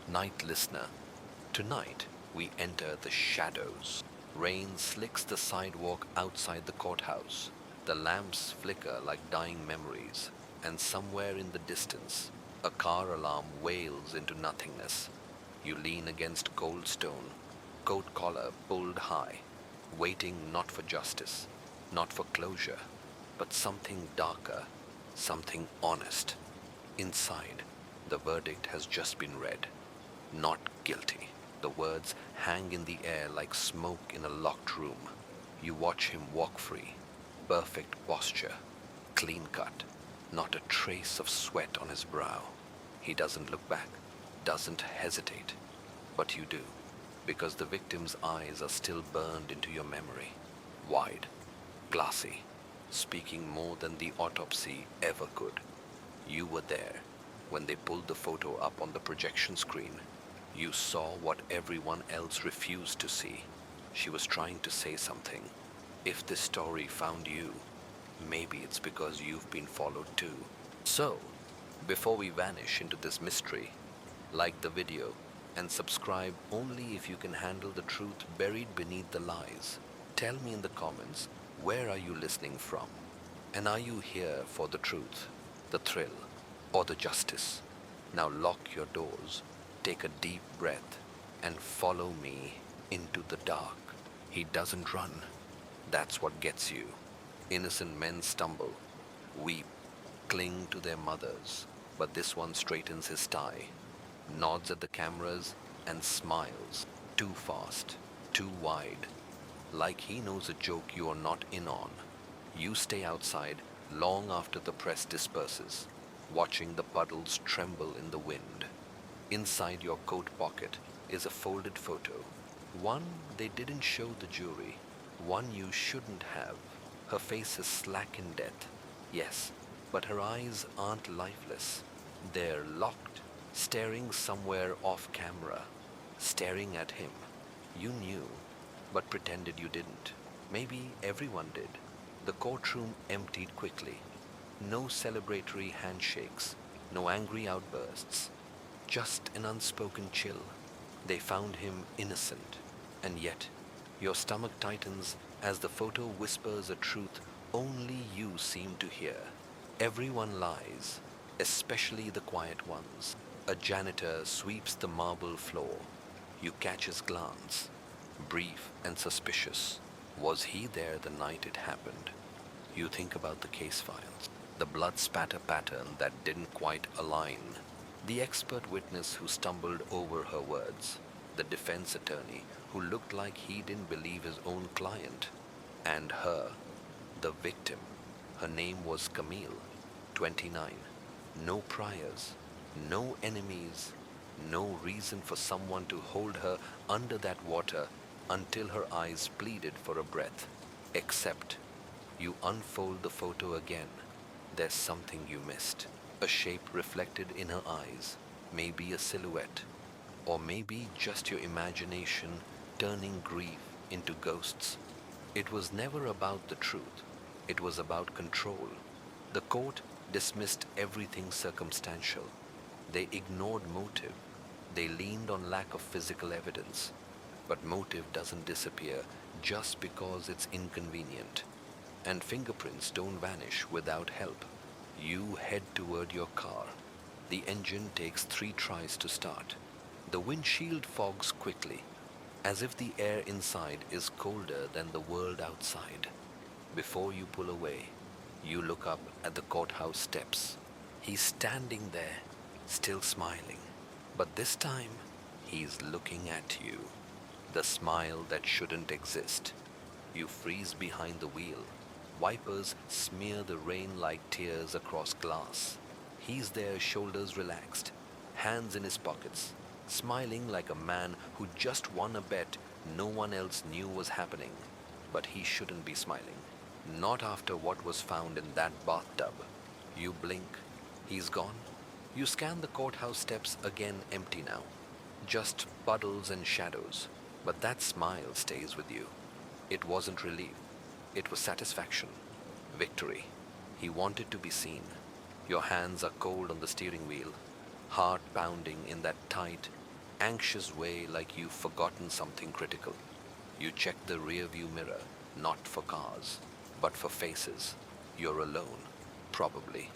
Night listener, tonight we enter the shadows. Rain slicks the sidewalk outside the courthouse. The lamps flicker like dying memories, and somewhere in the distance, a car alarm wails into nothingness. You lean against cold stone, coat collar pulled high, waiting not for justice, not for closure, but something darker, something honest. Inside, the verdict has just been read. Not guilty. The words hang in the air like smoke in a locked room. You watch him walk free. Perfect posture. Clean cut. Not a trace of sweat on his brow. He doesn't look back. Doesn't hesitate. But you do. Because the victim's eyes are still burned into your memory. Wide. Glassy. Speaking more than the autopsy ever could. You were there when they pulled the photo up on the projection screen. You saw what everyone else refused to see. She was trying to say something. If this story found you, maybe it's because you've been followed too. So, before we vanish into this mystery, like the video and subscribe only if you can handle the truth buried beneath the lies. Tell me in the comments, where are you listening from? And are you here for the truth, the thrill, or the justice? Now lock your doors. Take a deep breath and follow me into the dark. He doesn't run. That's what gets you. Innocent men stumble, weep, cling to their mothers, but this one straightens his tie, nods at the cameras and smiles, too fast, too wide, like he knows a joke you are not in on. You stay outside long after the press disperses, watching the puddles tremble in the wind. Inside your coat pocket is a folded photo. One they didn't show the jury. One you shouldn't have. Her face is slack in death. Yes, but her eyes aren't lifeless. They're locked, staring somewhere off camera. Staring at him. You knew, but pretended you didn't. Maybe everyone did. The courtroom emptied quickly. No celebratory handshakes. No angry outbursts. Just an unspoken chill. They found him innocent, and yet your stomach tightens as the photo whispers a truth only you seem to hear. Everyone lies, especially the quiet ones. A janitor sweeps the marble floor. You catch his glance, brief and suspicious. Was he there the night it happened? You think about the case files, the blood spatter pattern that didn't quite align, the expert witness who stumbled over her words, the defense attorney who looked like he didn't believe his own client, and her, the victim. Her name was Camille, 29. No priors, no enemies, no reason for someone to hold her under that water until her eyes pleaded for a breath. Except you unfold the photo again. There's something you missed. A shape reflected in her eyes, maybe a silhouette, or maybe just your imagination turning grief into ghosts. It was never about the truth, it was about control. The court dismissed everything circumstantial. They ignored motive. They leaned on lack of physical evidence. But motive doesn't disappear just because it's inconvenient. And fingerprints don't vanish without help. You head toward your car. The engine takes 3 tries to start. The windshield fogs quickly, as if the air inside is colder than the world outside. Before you pull away, you look up at the courthouse steps. He's standing there, still smiling. But this time, he's looking at you. The smile that shouldn't exist. You freeze behind the wheel. Wipers smear the rain like tears across glass. He's there, shoulders relaxed, hands in his pockets, smiling like a man who just won a bet no one else knew was happening. But he shouldn't be smiling. Not after what was found in that bathtub. You blink. He's gone. You scan the courthouse steps again, empty now. Just puddles and shadows. But that smile stays with you. It wasn't relief. It was satisfaction. Victory. He wanted to be seen. Your hands are cold on the steering wheel. Heart pounding in that tight, anxious way like you've forgotten something critical. You check the rear view mirror, not for cars, but for faces. You're alone. Probably.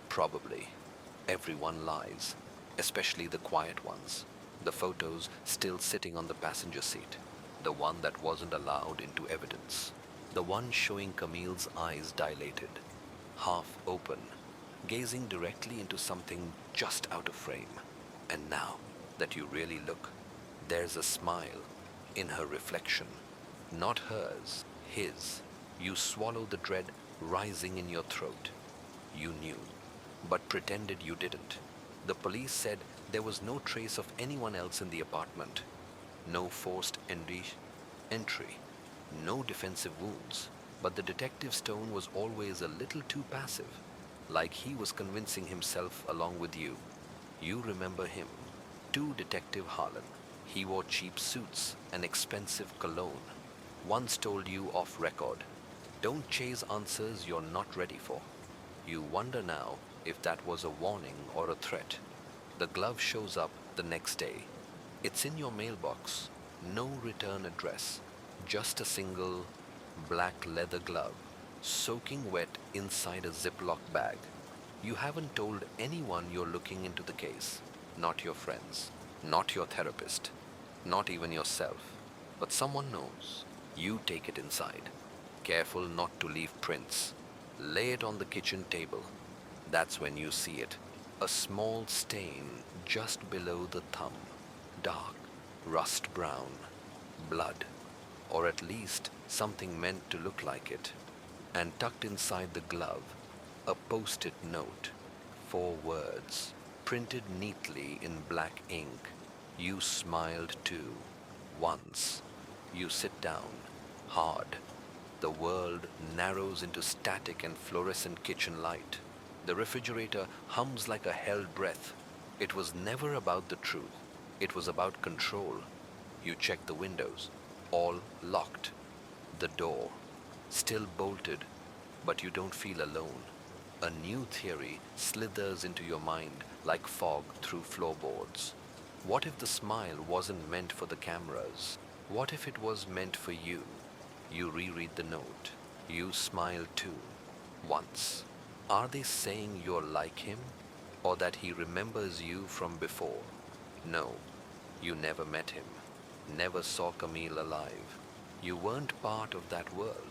Probably. Everyone lies, especially the quiet ones. The photos still sitting on the passenger seat. The one that wasn't allowed into evidence. The one showing Camille's eyes dilated, half open, gazing directly into something just out of frame. And now that you really look, there's a smile in her reflection. Not hers, his. You swallow the dread rising in your throat. You knew, but pretended you didn't. The police said there was no trace of anyone else in the apartment. No forced entry, no defensive wounds. But the detective's tone was always a little too passive, like he was convincing himself along with you. You remember him, too, Detective Harlan. He wore cheap suits and expensive cologne. Once told you off record, don't chase answers you're not ready for. You wonder now if that was a warning or a threat. The glove shows up the next day. It's in your mailbox. No return address. Just a single black leather glove, soaking wet inside a Ziploc bag. You haven't told anyone you're looking into the case. Not your friends. Not your therapist. Not even yourself. But someone knows. You take it inside. Careful not to leave prints. Lay it on the kitchen table. That's when you see it. A small stain just below the thumb. Dark, rust brown. Blood. Or at least something meant to look like it. And tucked inside the glove, a post-it note. 4 words, printed neatly in black ink. You smiled too. Once. You sit down. Hard. The world narrows into static and fluorescent kitchen light. The refrigerator hums like a held breath. It was never about the truth. It was about control. You check the windows. All locked. The door still bolted, but you don't feel alone. A new theory slithers into your mind like fog through floorboards. What if the smile wasn't meant for the cameras? What if it was meant for you? You reread the note. You smile too. Once. Are they saying you're like him? Or that he remembers you from before? No. You never met him. Never saw Camille alive. You weren't part of that world.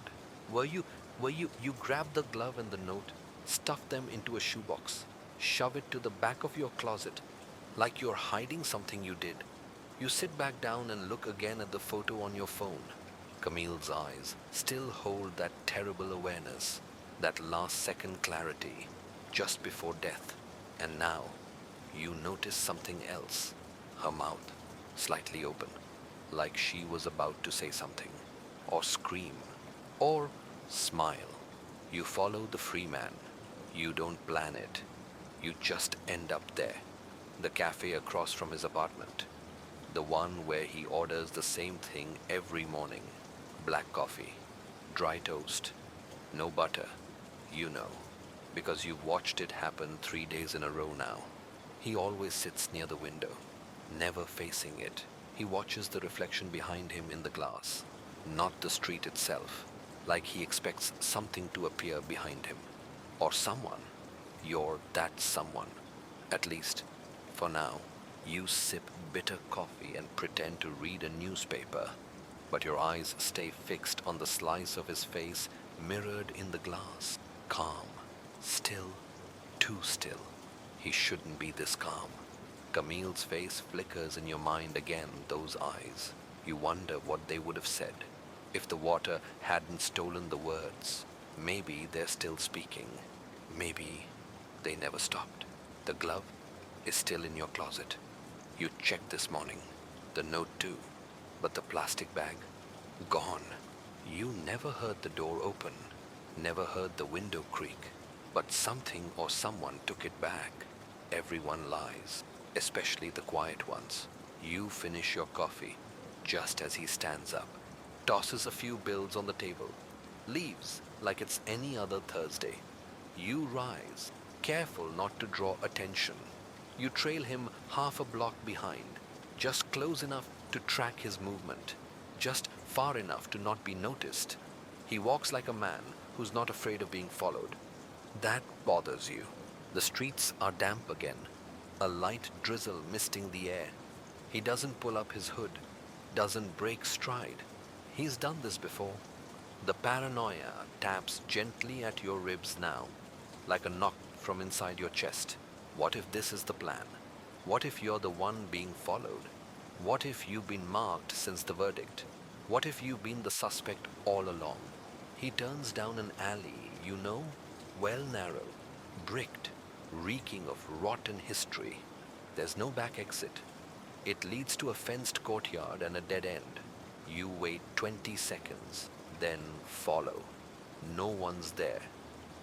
You grabbed the glove and the note, stuffed them into a shoebox, shove it to the back of your closet, like you're hiding something you did. You sit back down and look again at the photo on your phone. Camille's eyes still hold that terrible awareness, that last-second clarity, just before death. And now, you notice something else. Her mouth, slightly open, like she was about to say something, or scream, or smile. You follow the free man. You don't plan it. You just end up there. The cafe across from his apartment. The one where he orders the same thing every morning. Black coffee, dry toast, no butter. You know, because you've watched it happen 3 days in a row now. He always sits near the window, never facing it. He watches the reflection behind him in the glass, not the street itself, like he expects something to appear behind him. Or someone. You're that someone. At least, for now. You sip bitter coffee and pretend to read a newspaper, but your eyes stay fixed on the slice of his face mirrored in the glass. Calm. Still. Too still. He shouldn't be this calm. Camille's face flickers in your mind again, those eyes. You wonder what they would have said if the water hadn't stolen the words. Maybe they're still speaking. Maybe they never stopped. The glove is still in your closet. You checked this morning. The note too. But the plastic bag? Gone. You never heard the door open. Never heard the window creak. But something or someone took it back. Everyone lies. Especially the quiet ones. You finish your coffee just as he stands up, tosses a few bills on the table, leaves like it's any other Thursday. You rise, careful not to draw attention. You trail him half a block behind. just close enough to track his movement, just far enough to not be noticed. He walks like a man who's not afraid of being followed. That bothers you. The streets are damp again, a light drizzle misting the air. He doesn't pull up his hood, doesn't break stride. He's done this before. The paranoia taps gently at your ribs now, like a knock from inside your chest. What if this is the plan? What if you're the one being followed? What if you've been marked since the verdict? What if you've been the suspect all along? He turns down an alley, well narrow, bricked, reeking of rotten history. There's no back exit. It leads to a fenced courtyard and a dead end. You wait 20 seconds, then follow. No one's there.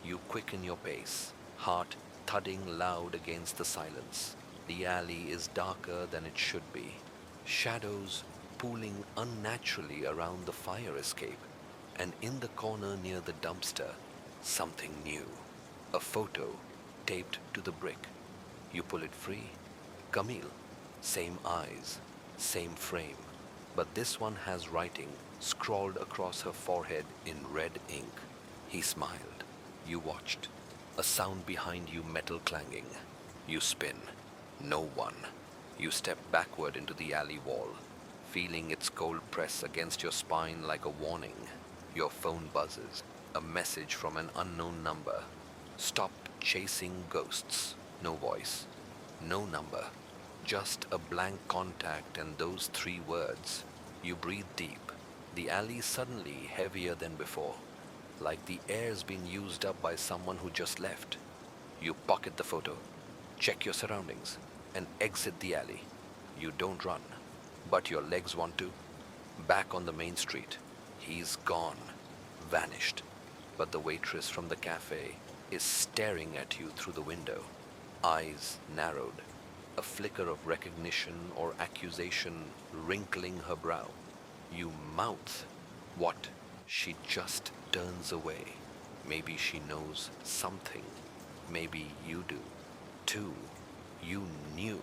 You quicken your pace, heart thudding loud against the silence. The alley is darker than it should be. Shadows pooling unnaturally around the fire escape. And in the corner near the dumpster, something new. A photo taped to the brick. You pull it free. Camille. Same eyes, same frame. But this one has writing scrawled across her forehead in red ink. He smiled. You watched. A sound behind you, metal clanging. You spin. No one. You step backward into the alley wall, feeling its cold press against your spine like a warning. Your phone buzzes. A message from an unknown number. Stop chasing ghosts. No voice. No number. Just a blank contact and those 3 words. You breathe deep. The alley suddenly heavier than before, like the air's been used up by someone who just left. You pocket the photo, check your surroundings, and exit the alley. You don't run, but your legs want to. Back on the main street. He's gone, vanished. But the waitress from the cafe is staring at you through the window, eyes narrowed, a flicker of recognition or accusation wrinkling her brow. You mouth, "What?" She just turns away. Maybe she knows something. Maybe you do, too. You knew,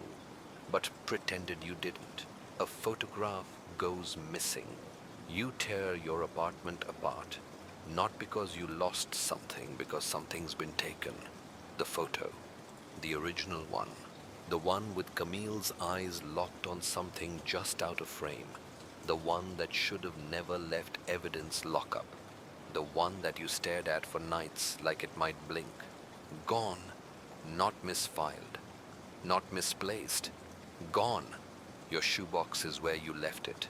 but pretended you didn't. A photograph goes missing. You tear your apartment apart, not because you lost something, because something's been taken. The photo, the original one. The one with Camille's eyes locked on something just out of frame. The one that should have never left evidence lockup. The one that you stared at for nights like it might blink. Gone. Not misfiled. Not misplaced. Gone. Your shoebox is where you left it,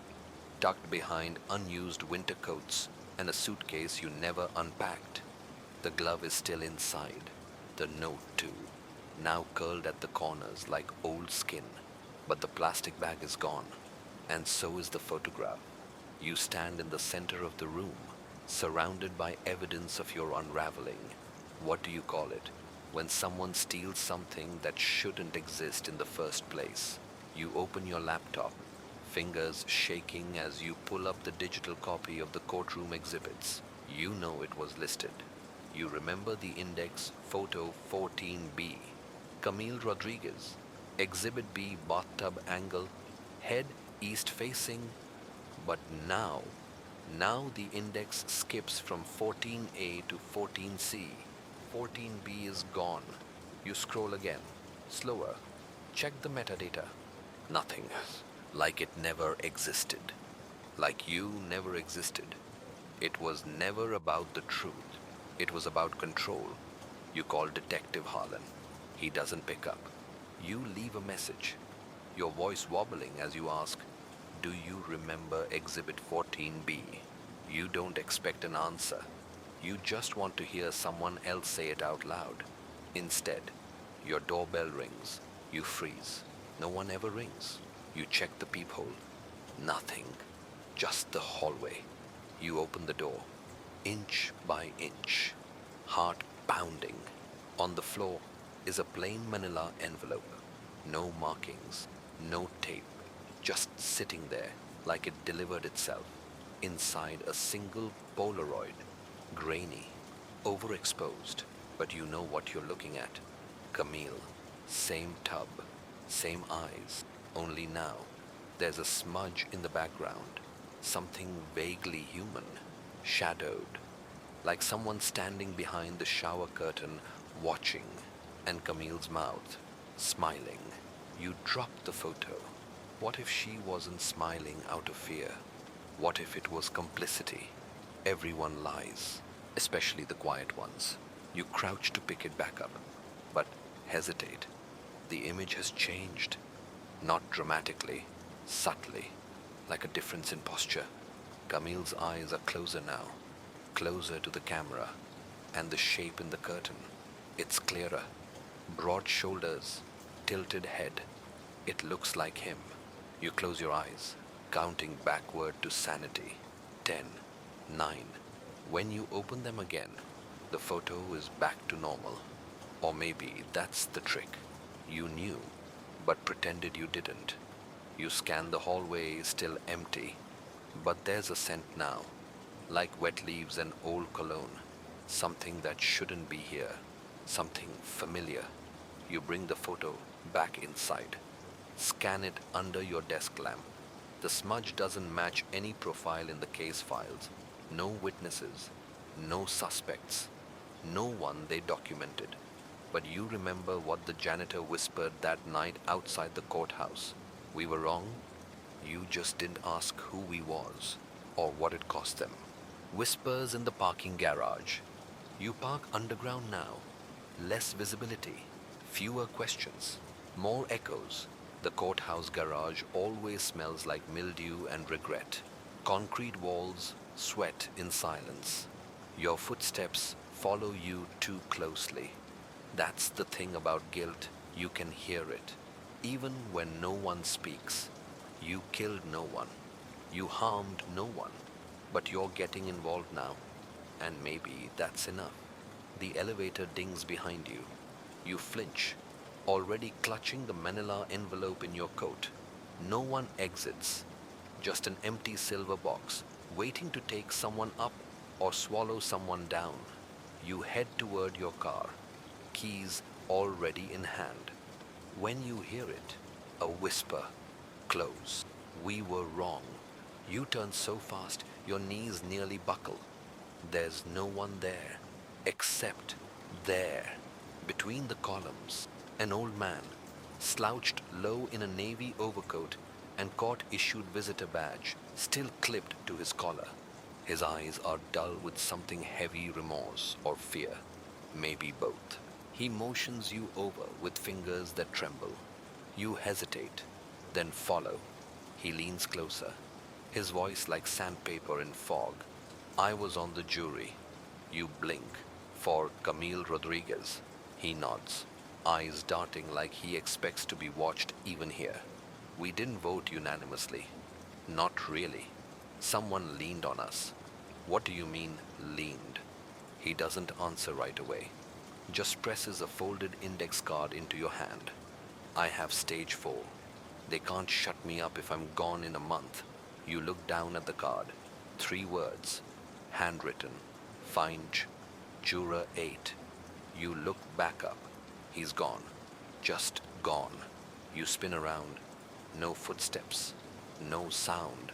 tucked behind unused winter coats and a suitcase you never unpacked. The glove is still inside. The note too. Now curled at the corners like old skin, but the plastic bag is gone, and so is the photograph. You stand in the center of the room, surrounded by evidence of your unraveling. What do you call it? When someone steals something that shouldn't exist in the first place. You open your laptop, fingers shaking as you pull up the digital copy of the courtroom exhibits. You know it was listed. You remember the index photo 14B. Camille Rodriguez, Exhibit B, bathtub angle, head east facing. But now the index skips from 14A to 14C. 14B is gone. You scroll again, slower. Check the metadata. Nothing. Like it never existed. Like you never existed. It was never about the truth. It was about control. You call Detective Harlan. He doesn't pick up. You leave a message, your voice wobbling as you ask, "Do you remember Exhibit 14B?" You don't expect an answer. You just want to hear someone else say it out loud. Instead, your doorbell rings. You freeze. No one ever rings. You check the peephole. Nothing. Just the hallway. You open the door. Inch by inch. Heart pounding. On the floor is a plain manila envelope. No markings. No tape. Just sitting there like it delivered itself. Inside a single Polaroid. Grainy. Overexposed. But you know what you're looking at. Camille. Same tub. Same eyes. Only now, There's a smudge in the background, something vaguely human, shadowed, like someone standing behind the shower curtain watching, and Camille's mouth, smiling. You drop the photo. What if she wasn't smiling out of fear? What if it was complicity? Everyone lies, especially the quiet ones. You crouch to pick it back up, but hesitate. The image has changed. Not dramatically, subtly, like a difference in posture. Camille's eyes are closer now, closer to the camera, and the shape in the curtain. It's clearer. Broad shoulders, tilted head. It looks like him. You close your eyes, counting backward to sanity. 10, 9. When you open them again, the photo is back to normal. Or maybe that's the trick. You knew, but pretended you didn't. You scan the hallway, still empty. But there's a scent now, like wet leaves and old cologne. Something that shouldn't be here. Something familiar. You bring the photo back inside. Scan it under your desk lamp. The smudge doesn't match any profile in the case files. No witnesses, no suspects, no one they documented. But you remember what the janitor whispered that night outside the courthouse. We were wrong. You just didn't ask who he was or what it cost them. Whispers in the parking garage. You park underground now. Less visibility, fewer questions, more echoes. The courthouse garage always smells like mildew and regret. Concrete walls, sweat in silence. Your footsteps follow you too closely. That's the thing about guilt, you can hear it. Even when no one speaks. You killed no one. You harmed no one. But you're getting involved now. And maybe that's enough. The elevator dings behind you. You flinch, already clutching the manila envelope in your coat. No one exits. Just an empty silver box, waiting to take someone up or swallow someone down. You head toward your car, keys already in hand. When you hear it, a whisper, close. We were wrong. You turn so fast, your knees nearly buckle. There's no one there, except there, between the columns, an old man, slouched low in a navy overcoat and court-issued visitor badge, still clipped to his collar. His eyes are dull with something heavy, remorse or fear, maybe both. He motions you over with fingers that tremble. You hesitate, then follow. He leans closer, his voice like sandpaper in fog. I was on the jury. You blink. For Camille Rodriguez. He nods, eyes darting like he expects to be watched even here. We didn't vote unanimously. Not really. Someone leaned on us. What do you mean, leaned? He doesn't answer right away. Just presses a folded index card into your hand. I have stage 4. They can't shut me up if I'm gone in a month. You look down at the card. 3 words. Handwritten. Finge. Juror 8. You look back up. He's gone. Just gone. You spin around. No footsteps. No sound.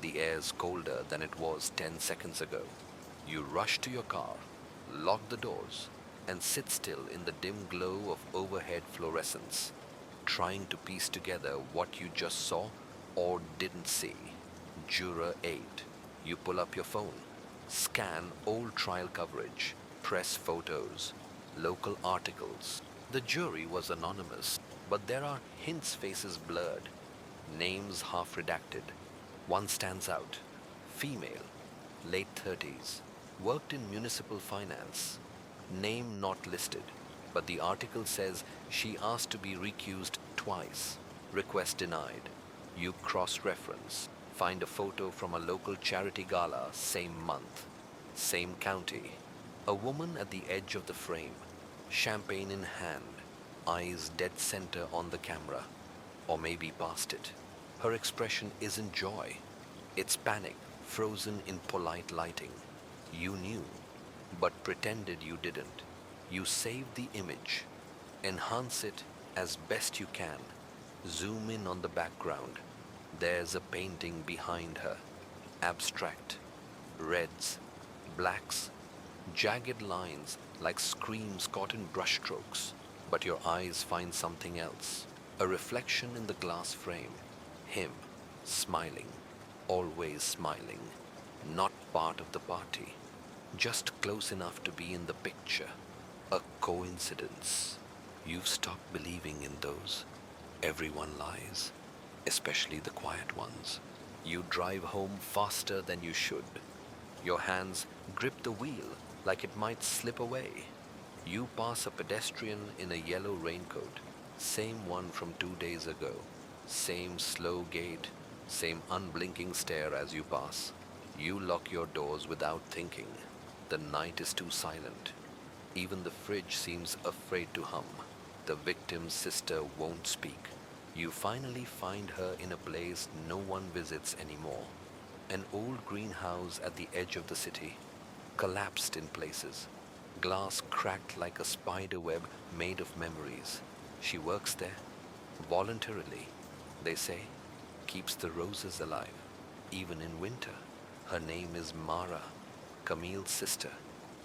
The air's colder than it was 10 seconds ago. You rush to your car, lock the doors, and sit still in the dim glow of overhead fluorescence, trying to piece together what you just saw or didn't see. Juror 8. You pull up your phone, scan old trial coverage, press photos, local articles. The jury was anonymous, but there are hints, faces blurred, names half redacted. One stands out. Female, late 30s, worked in municipal finance. Name not listed, but the article says she asked to be recused twice. Request denied. You cross-reference. Find a photo from a local charity gala, same month, same county. A woman at the edge of the frame, champagne in hand, eyes dead center on the camera, or maybe past it. Her expression isn't joy. It's panic, frozen in polite lighting. You knew, but pretended you didn't. You save the image, enhance it as best you can, zoom in on the background, There's a painting behind her, abstract, reds, blacks, jagged lines like screams caught in brushstrokes. But your eyes find something else, a reflection in the glass frame. Him, smiling, always smiling, not part of the party, just close enough to be in the picture. A coincidence. You've stopped believing in those. Everyone lies, especially the quiet ones. You drive home faster than you should. Your hands grip the wheel like it might slip away. You pass a pedestrian in a yellow raincoat, same one from 2 days ago. Same slow gait, same unblinking stare as you pass. You lock your doors without thinking. The night is too silent. Even the fridge seems afraid to hum. The victim's sister won't speak. You finally find her in a place no one visits anymore. An old greenhouse at the edge of the city, collapsed in places. Glass cracked like a spider web made of memories. She works there, voluntarily, they say, keeps the roses alive, even in winter. Her name is Mara, Camille's sister.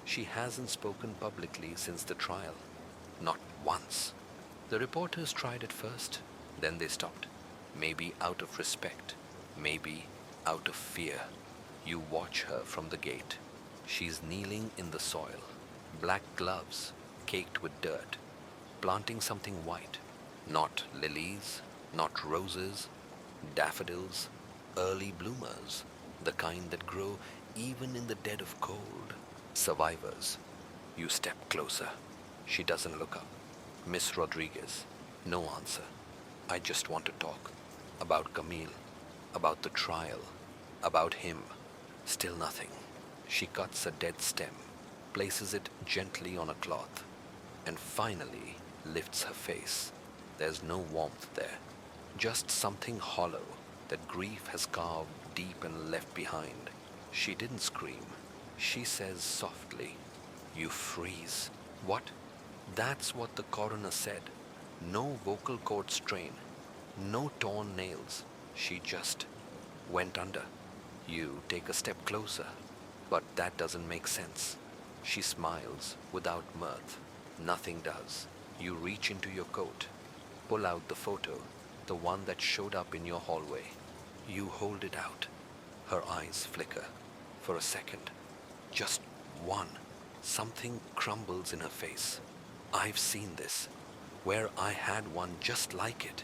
She hasn't spoken publicly since the trial. Not once. The reporters tried at first, then they stopped. Maybe out of respect, maybe out of fear. You watch her from the gate. She's kneeling in the soil, black gloves caked with dirt, planting something white. Not lilies, not roses, daffodils, early bloomers, the kind that grow even in the dead of cold. Survivors. You step closer. She doesn't look up. Miss Rodriguez. No answer. I just want to talk. About Camille. About the trial. About him. Still nothing. She cuts a dead stem, places it gently on a cloth, and finally lifts her face. There's no warmth there. Just something hollow that grief has carved deep and left behind. She didn't scream. She says softly, "You freeze." What? That's what the coroner said. No vocal cord strain, no torn nails. She just went under. You take a step closer, but that doesn't make sense. She smiles without mirth. Nothing does. You reach into your coat, pull out the photo, the one that showed up in your hallway. You hold it out. Her eyes flicker. For a second. Just one. Something crumbles in her face. I've seen this. Where I had one just like it.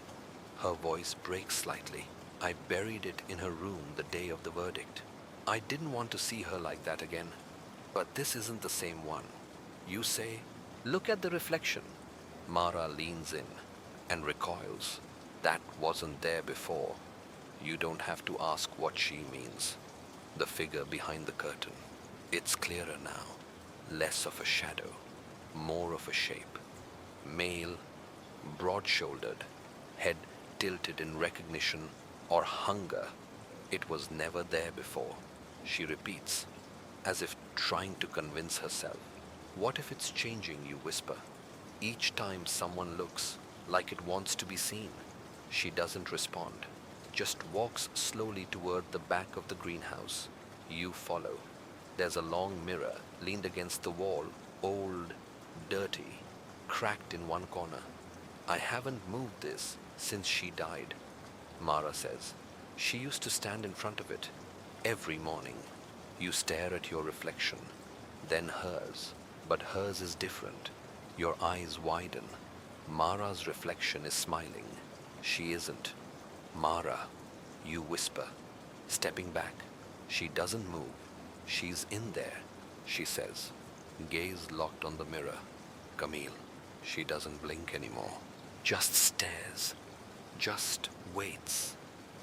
Her voice breaks slightly. I buried it in her room the day of the verdict. I didn't want to see her like that again. But this isn't the same one. You say, "Look at the reflection." Mara leans in and recoils. That wasn't there before. You don't have to ask what she means. The figure behind the curtain. It's clearer now. Less of a shadow, more of a shape. Male, broad-shouldered, head tilted in recognition or hunger. It was never there before. She repeats, as if trying to convince herself. What if it's changing, you whisper. Each time someone looks, like it wants to be seen. She doesn't respond, just walks slowly toward the back of the greenhouse. You follow. There's a long mirror leaned against the wall, old, dirty, cracked in one corner. I haven't moved this since she died, Mara says. She used to stand in front of it every morning. You stare at your reflection, then hers, but hers is different. Your eyes widen. Mara's reflection is smiling. She isn't. Mara, you whisper, stepping back. She doesn't move. She's in there, she says, gaze locked on the mirror. Camille, she doesn't blink anymore. Just stares. Just waits.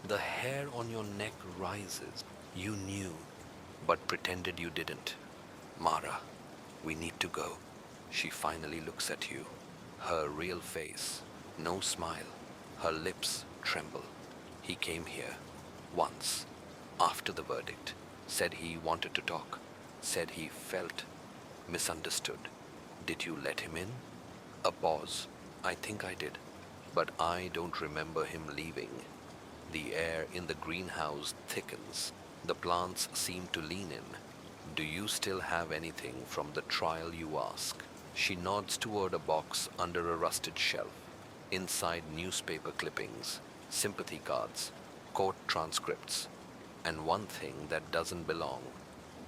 The hair on your neck rises. You knew, but pretended you didn't. Mara, we need to go. She finally looks at you. Her real face, no smile. Her lips tremble. He came here once, after the verdict. Said he wanted to talk. Said he felt misunderstood. Did you let him in? A pause. I think I did. But I don't remember him leaving. The The air in the greenhouse thickens. The plants seem to lean in. Do you still have anything from the trial, you ask? She nods toward a box under a rusted shelf. Inside, newspaper clippings, sympathy cards, court transcripts, and one thing that doesn't belong.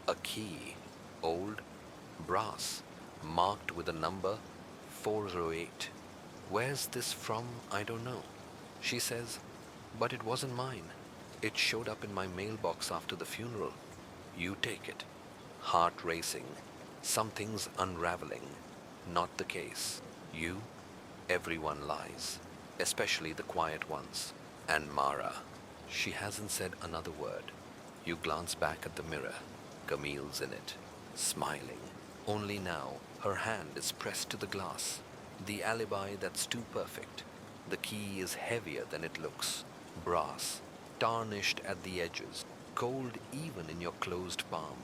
A key, old, brass, marked with a number 408. Where's this from? I don't know. She says, but it wasn't mine. It showed up in my mailbox after the funeral. You take it. Heart racing. Something's unraveling. Not the case. You, everyone lies, especially the quiet ones. And Mara. She hasn't said another word. You glance back at the mirror. Camille's in it, smiling. Only now, her hand is pressed to the glass. The alibi that's too perfect. The key is heavier than it looks. Brass, tarnished at the edges, cold even in your closed palm.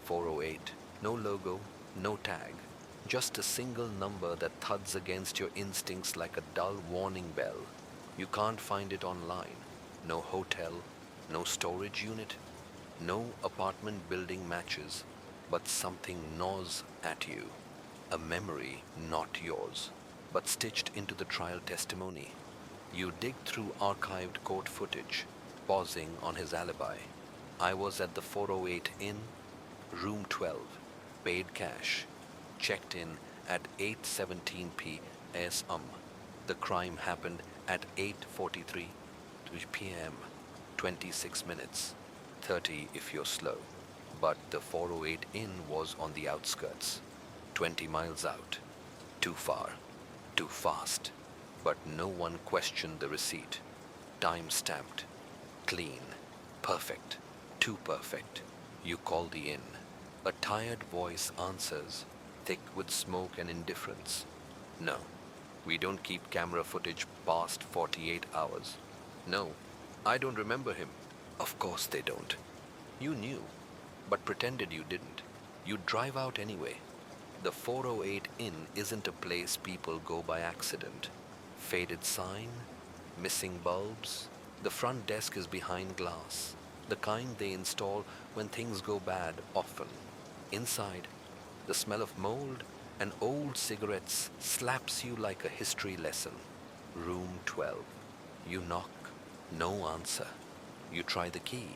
408, no logo, no tag. Just a single number that thuds against your instincts like a dull warning bell. You can't find it online. No hotel, no storage unit, no apartment building matches, but something gnaws at you. A memory not yours, but stitched into the trial testimony. You dig through archived court footage, pausing on his alibi. I was at the 408 Inn, room 12, paid cash, checked in at 8:17 p.m. The crime happened at 8:43 p.m., 26 minutes, 30 if you're slow. But the 408 Inn was on the outskirts, 20 miles out. Too far, too fast. But no one questioned the receipt. Time-stamped, clean, perfect, too perfect. You call the inn. A tired voice answers, thick with smoke and indifference. No, we don't keep camera footage past 48 hours. No, I don't remember him. Of course they don't. You knew, but pretended you didn't. You drive out anyway. The 408 Inn isn't a place people go by accident. Faded sign, missing bulbs. The front desk is behind glass, the kind they install when things go bad often. Inside, the smell of mold and old cigarettes slaps you like a history lesson. Room 12. You knock. No answer. You try the key.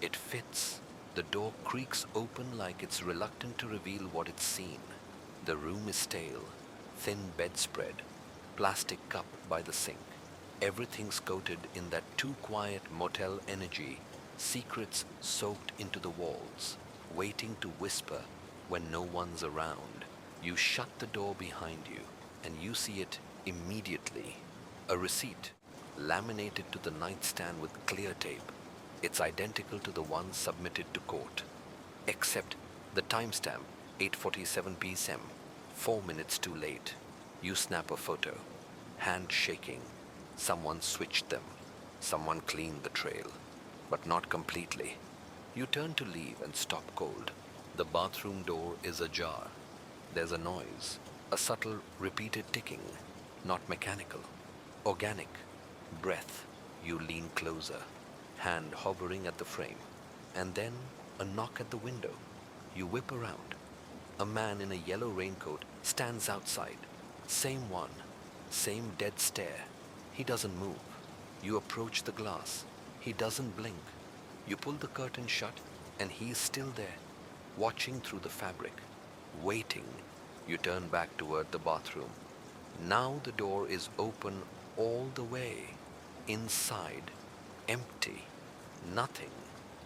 It fits. The door creaks open like it's reluctant to reveal what it's seen. The room is stale. Thin bedspread. Plastic cup by the sink. Everything's coated in that too quiet motel energy. Secrets soaked into the walls, waiting to whisper when no one's around. You shut the door behind you, and you see it immediately. A receipt, laminated to the nightstand with clear tape. It's identical to the one submitted to court, except the timestamp, 8:47 p.m., 4 minutes too late. You snap a photo, hand shaking. Someone switched them. Someone cleaned the trail, but not completely. You turn to leave and stop cold. The bathroom door is ajar. There's a noise, a subtle, repeated ticking, not mechanical, organic. Breath. You lean closer, hand hovering at the frame, and then a knock at the window. You whip around. A man in a yellow raincoat stands outside. Same one, same dead stare. He doesn't move. You approach the glass. He doesn't blink. You pull the curtain shut, and he's still there, watching through the fabric, waiting. You turn back toward the bathroom. Now the door is open all the way. Inside, empty. Nothing.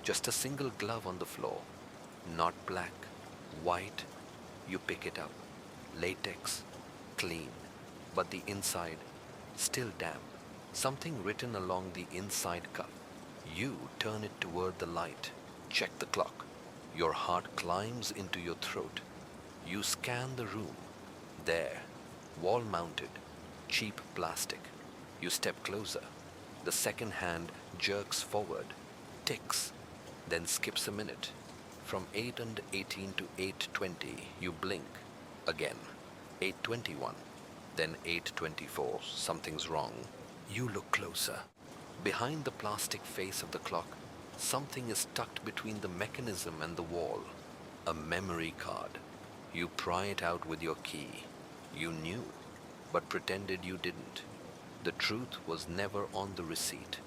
Just a single glove on the floor. Not black, white. You pick it up. Latex, clean. But the inside, still damp. Something written along the inside cuff. You turn it toward the light. Check the clock. Your heart climbs into your throat. You scan the room. There, wall-mounted, cheap plastic. You step closer. The second hand jerks forward, ticks, then skips a minute. From 8:18 to 8:20, you blink. Again. 8:21. Then 8:24. Something's wrong. You look closer. Behind the plastic face of the clock, something is tucked between the mechanism and the wall. A memory card. You pry it out with your key. You knew, but pretended you didn't. The truth was never on the receipt.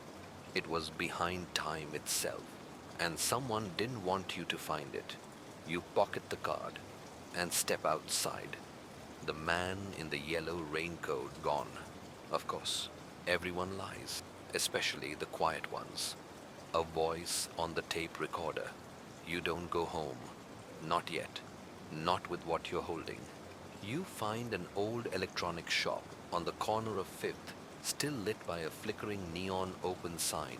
It was behind time itself, and someone didn't want you to find it. You pocket the card and step outside. The man in the yellow raincoat gone. Of course, everyone lies, especially the quiet ones. A voice on the tape recorder. You don't go home. Not yet. Not with what you're holding. You find an old electronics shop on the corner of 5th, still lit by a flickering neon open sign,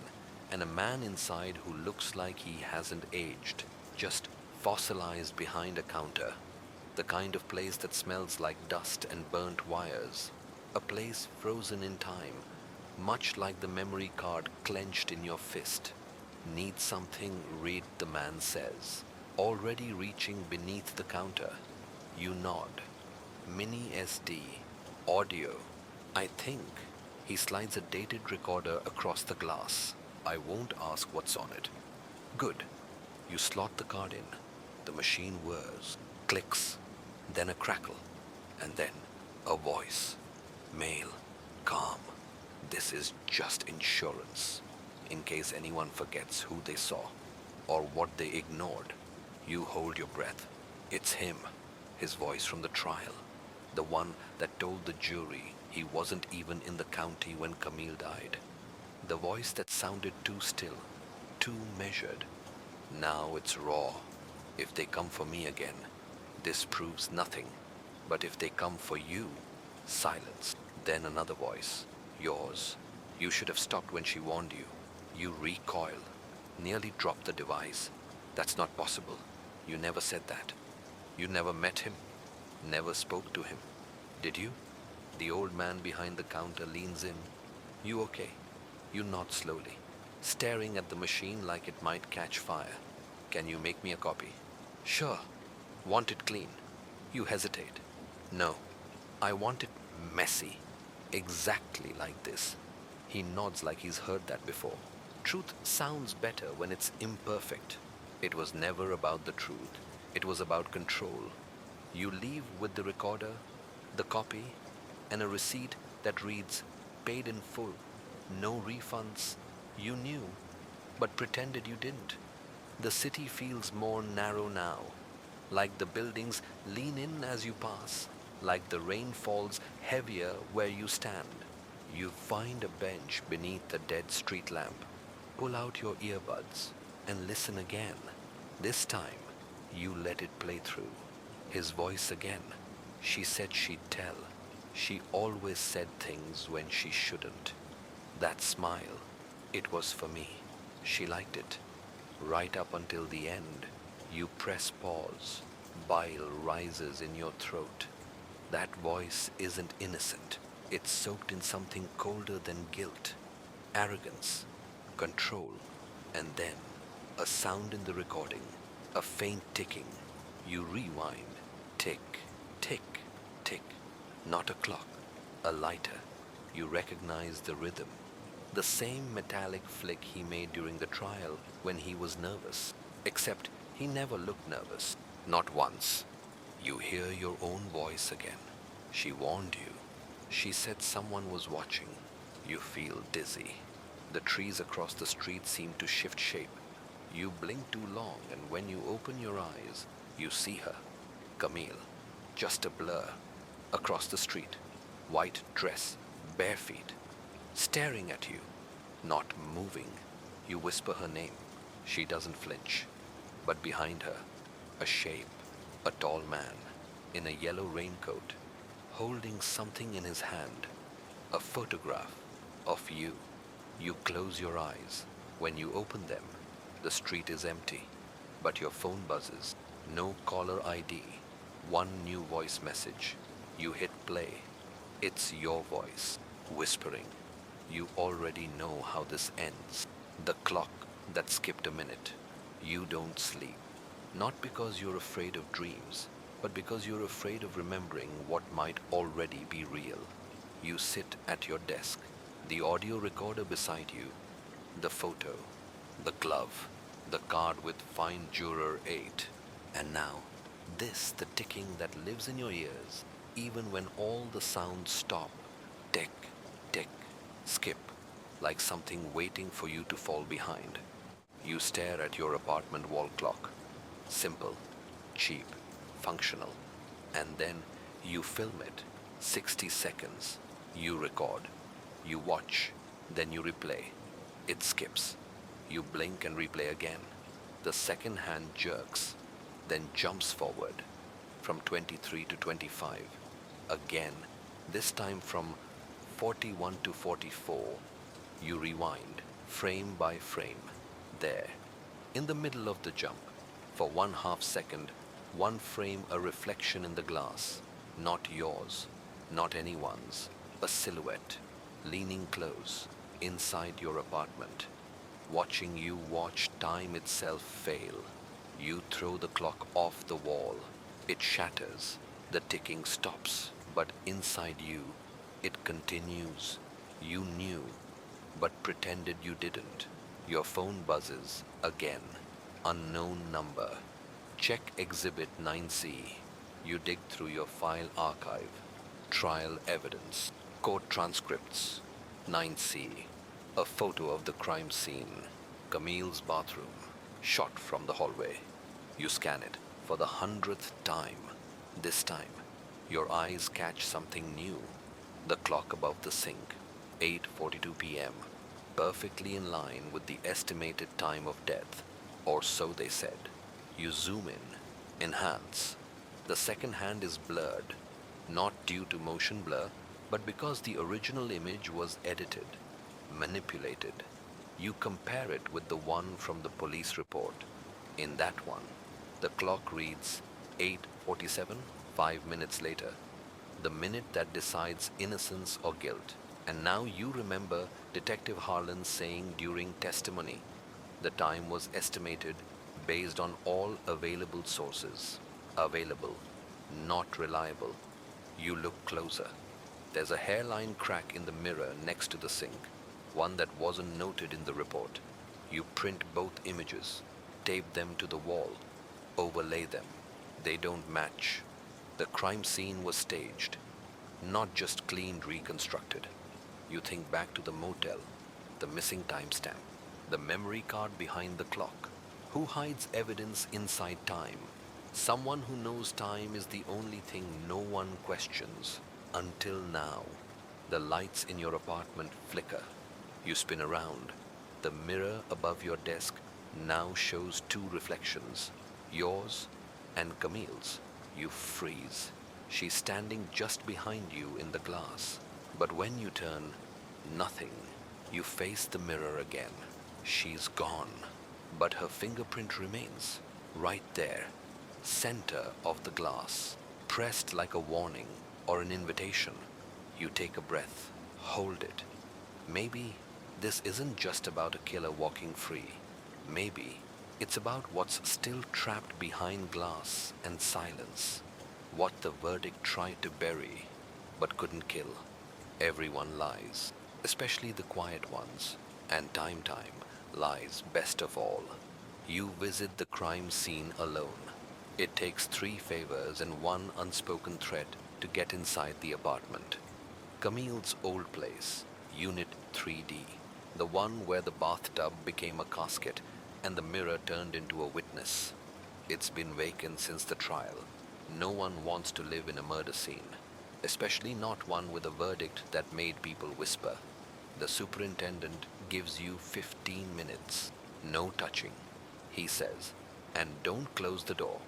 and a man inside who looks like he hasn't aged, just fossilized behind a counter. The kind of place that smells like dust and burnt wires. A place frozen in time, much like the memory card clenched in your fist. Need something, read, the man says, already reaching beneath the counter. You nod. Mini SD. Audio. I think. He slides a dated recorder across the glass. I won't ask what's on it. Good. You slot the card in. The machine whirs, clicks, then a crackle, and then a voice. Male. Calm. This is just insurance. In case anyone forgets who they saw or what they ignored. You hold your breath. It's him. His voice from the trial. The one that told the jury he wasn't even in the county when Camille died. The voice that sounded too still, too measured. Now it's raw. If they come for me again, this proves nothing. But if they come for you, silence. Then another voice. Yours. You should have stopped when she warned you. You recoil. Nearly drop the device. That's not possible. You never said that. You never met him. Never spoke to him. Did you? The old man behind the counter leans in. You okay? You nod slowly, staring at the machine like it might catch fire. Can you make me a copy? Sure. Want it clean? You hesitate. No. I want it messy. Exactly like this. He nods like he's heard that before. Truth sounds better when it's imperfect. It was never about the truth. It was about control. You leave with the recorder, the copy, and a receipt that reads, paid in full, no refunds. You knew, but pretended you didn't. The city feels more narrow now, like the buildings lean in as you pass, like the rain falls heavier where you stand. You find a bench beneath the dead street lamp. Pull out your earbuds and listen again. This time, you let it play through. His voice again. She said she'd tell. She always said things when she shouldn't. That smile, it was for me. She liked it. Right up until the end, you press pause. Bile rises in your throat. That voice isn't innocent. It's soaked in something colder than guilt. Arrogance, control, and then a sound in the recording, a faint ticking. You rewind. Tick, tick, tick. Not a clock, a lighter. You recognize the rhythm. The same metallic flick he made during the trial when he was nervous. Except he never looked nervous. Not once. You hear your own voice again. She warned you. She said someone was watching. You feel dizzy. The trees across the street seem to shift shape. You blink too long, and when you open your eyes, you see her. Camille. Just a blur. Across the street. White dress. Bare feet. Staring at you. Not moving. You whisper her name. She doesn't flinch. But behind her, a shape. A tall man. In a yellow raincoat. Holding something in his hand. A photograph of you. You close your eyes. When you open them, the street is empty. But your phone buzzes. No caller ID. One new voice message. You hit play. It's your voice, whispering. You already know how this ends. The clock that skipped a minute. You don't sleep. Not because you're afraid of dreams, but because you're afraid of remembering what might already be real. You sit at your desk, The audio recorder beside you, the photo, the glove, the card with Find Juror 8. And now, this, the ticking that lives in your ears, even when all the sounds stop. Tick, tick, skip, like something waiting for you to fall behind. You stare at your apartment wall clock. Simple, cheap, functional. And then you film it. 60 seconds. You record. You watch. Then you replay. It skips. You blink and replay again. The second hand jerks, then jumps forward from 23 to 25. Again, this time from 41 to 44. You rewind, frame by frame. There, in the middle of the jump, for 1/2 second, one frame a reflection in the glass. Not yours, not anyone's. A silhouette, leaning close, inside your apartment. Watching you watch time itself fail. You throw the clock off the wall. It shatters. The ticking stops. But inside you, it continues. You knew, but pretended you didn't. Your phone buzzes again. Unknown number. Check Exhibit 9C. You dig through your file archive. Trial evidence. Court transcripts. 9C. A photo of the crime scene. Camille's bathroom. Shot from the hallway. You scan it for the 100th time. This time, your eyes catch something new. The clock above the sink. 8:42 p.m. Perfectly in line with the estimated time of death. Or so they said. You zoom in. Enhance. The second hand is blurred. Not due to motion blur, but because the original image was edited, manipulated. You compare it with the one from the police report. In that one, the clock reads 8:47, 5 minutes later. The minute that decides innocence or guilt. And now you remember Detective Harlan saying during testimony, the time was estimated based on all available sources. Available, not reliable. You look closer. There's a hairline crack in the mirror next to the sink, one that wasn't noted in the report. You print both images, tape them to the wall, overlay them. They don't match. The crime scene was staged, not just cleaned, reconstructed. You think back to the motel, the missing timestamp, the memory card behind the clock. Who hides evidence inside time? Someone who knows time is the only thing no one questions. Until now, the lights in your apartment flicker. You spin around. The mirror above your desk now shows two reflections, yours and Camille's. You freeze. She's standing just behind you in the glass. But when you turn, nothing. You face the mirror again. She's gone. But her fingerprint remains right there, center of the glass, pressed like a warning or an invitation. You take a breath, hold it. Maybe this isn't just about a killer walking free. Maybe it's about what's still trapped behind glass and silence. What the verdict tried to bury, but couldn't kill. Everyone lies, especially the quiet ones. And time lies best of all. You visit the crime scene alone. It takes 3 favors and 1 unspoken threat to get inside the apartment. Camille's old place, Unit 3D. The one where the bathtub became a casket and the mirror turned into a witness. It's been vacant since the trial. No one wants to live in a murder scene, especially not one with a verdict that made people whisper. The superintendent gives you 15 minutes. No touching, he says. And don't close the door.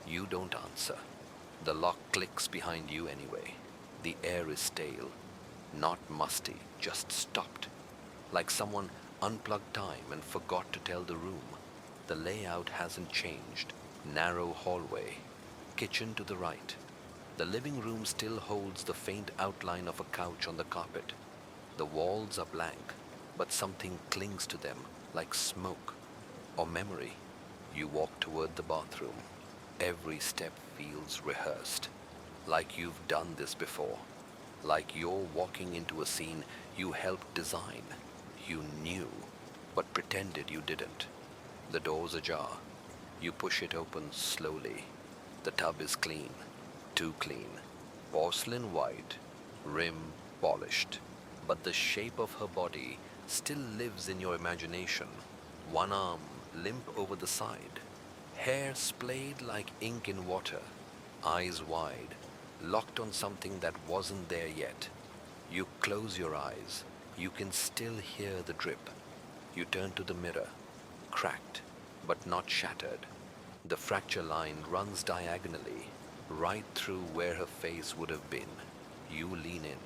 You don't answer. The lock clicks behind you anyway. The air is stale. Not musty, just stopped. Like someone unplugged time and forgot to tell the room. The layout hasn't changed. Narrow hallway. Kitchen to the right. The living room still holds the faint outline of a couch on the carpet. The walls are blank, but something clings to them, like smoke or memory. You walk toward the bathroom. Every step feels rehearsed, like you've done this before. like you're walking into a scene you helped design. You knew, but pretended you didn't. The door's ajar. You push it open slowly. The tub is clean, too clean. Porcelain white, rim polished. But the shape of her body still lives in your imagination. One arm limp over the side, hair splayed like ink in water, eyes wide, locked on something that wasn't there yet. You close your eyes. You can still hear the drip. You turn to the mirror, cracked, but not shattered. The fracture line runs diagonally, right through where her face would have been. You lean in.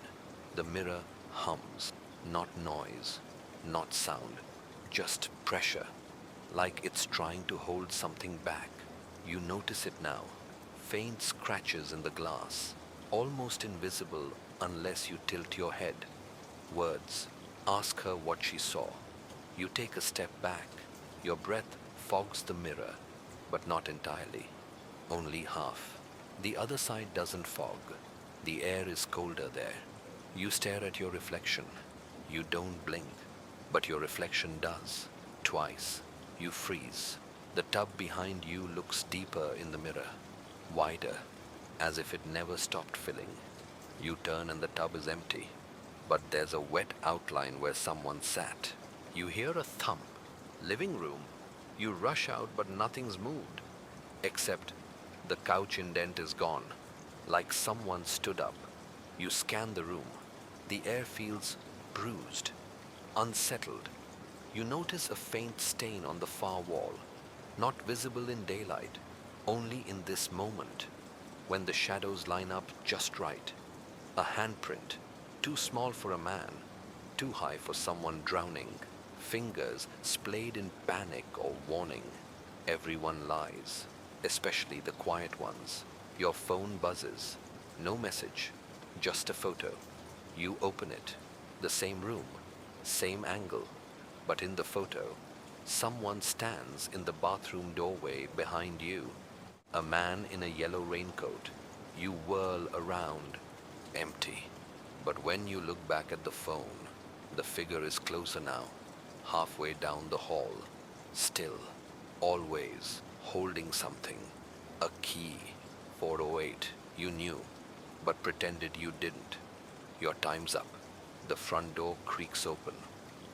The mirror hums, not noise, not sound, just pressure, like it's trying to hold something back. You notice it now, faint scratches in the glass, almost invisible unless you tilt your head. Words. Ask her what she saw. You take a step back. Your breath fogs the mirror, but not entirely. Only half. The other side doesn't fog. The air is colder there. You stare at your reflection. You don't blink, but your reflection does. Twice. You freeze. The tub behind you looks deeper in the mirror, wider, as if it never stopped filling. You turn and the tub is empty, but there's a wet outline where someone sat. You hear a thump. Living room. You rush out, but nothing's moved, except the couch indent is gone, like someone stood up. You scan the room. The air feels bruised, unsettled. You notice a faint stain on the far wall, not visible in daylight, only in this moment, when the shadows line up just right. A handprint, too small for a man, too high for someone drowning. Fingers splayed in panic or warning. Everyone lies, especially the quiet ones. Your phone buzzes. No message, just a photo. You open it. The same room, same angle. But in the photo, someone stands in the bathroom doorway behind you. A man in a yellow raincoat. You whirl around. Empty. But when you look back at the phone, the figure is closer now, halfway down the hall. Still, always, holding something. A key. 408. You knew, but pretended you didn't. Your time's up. The front door creaks open.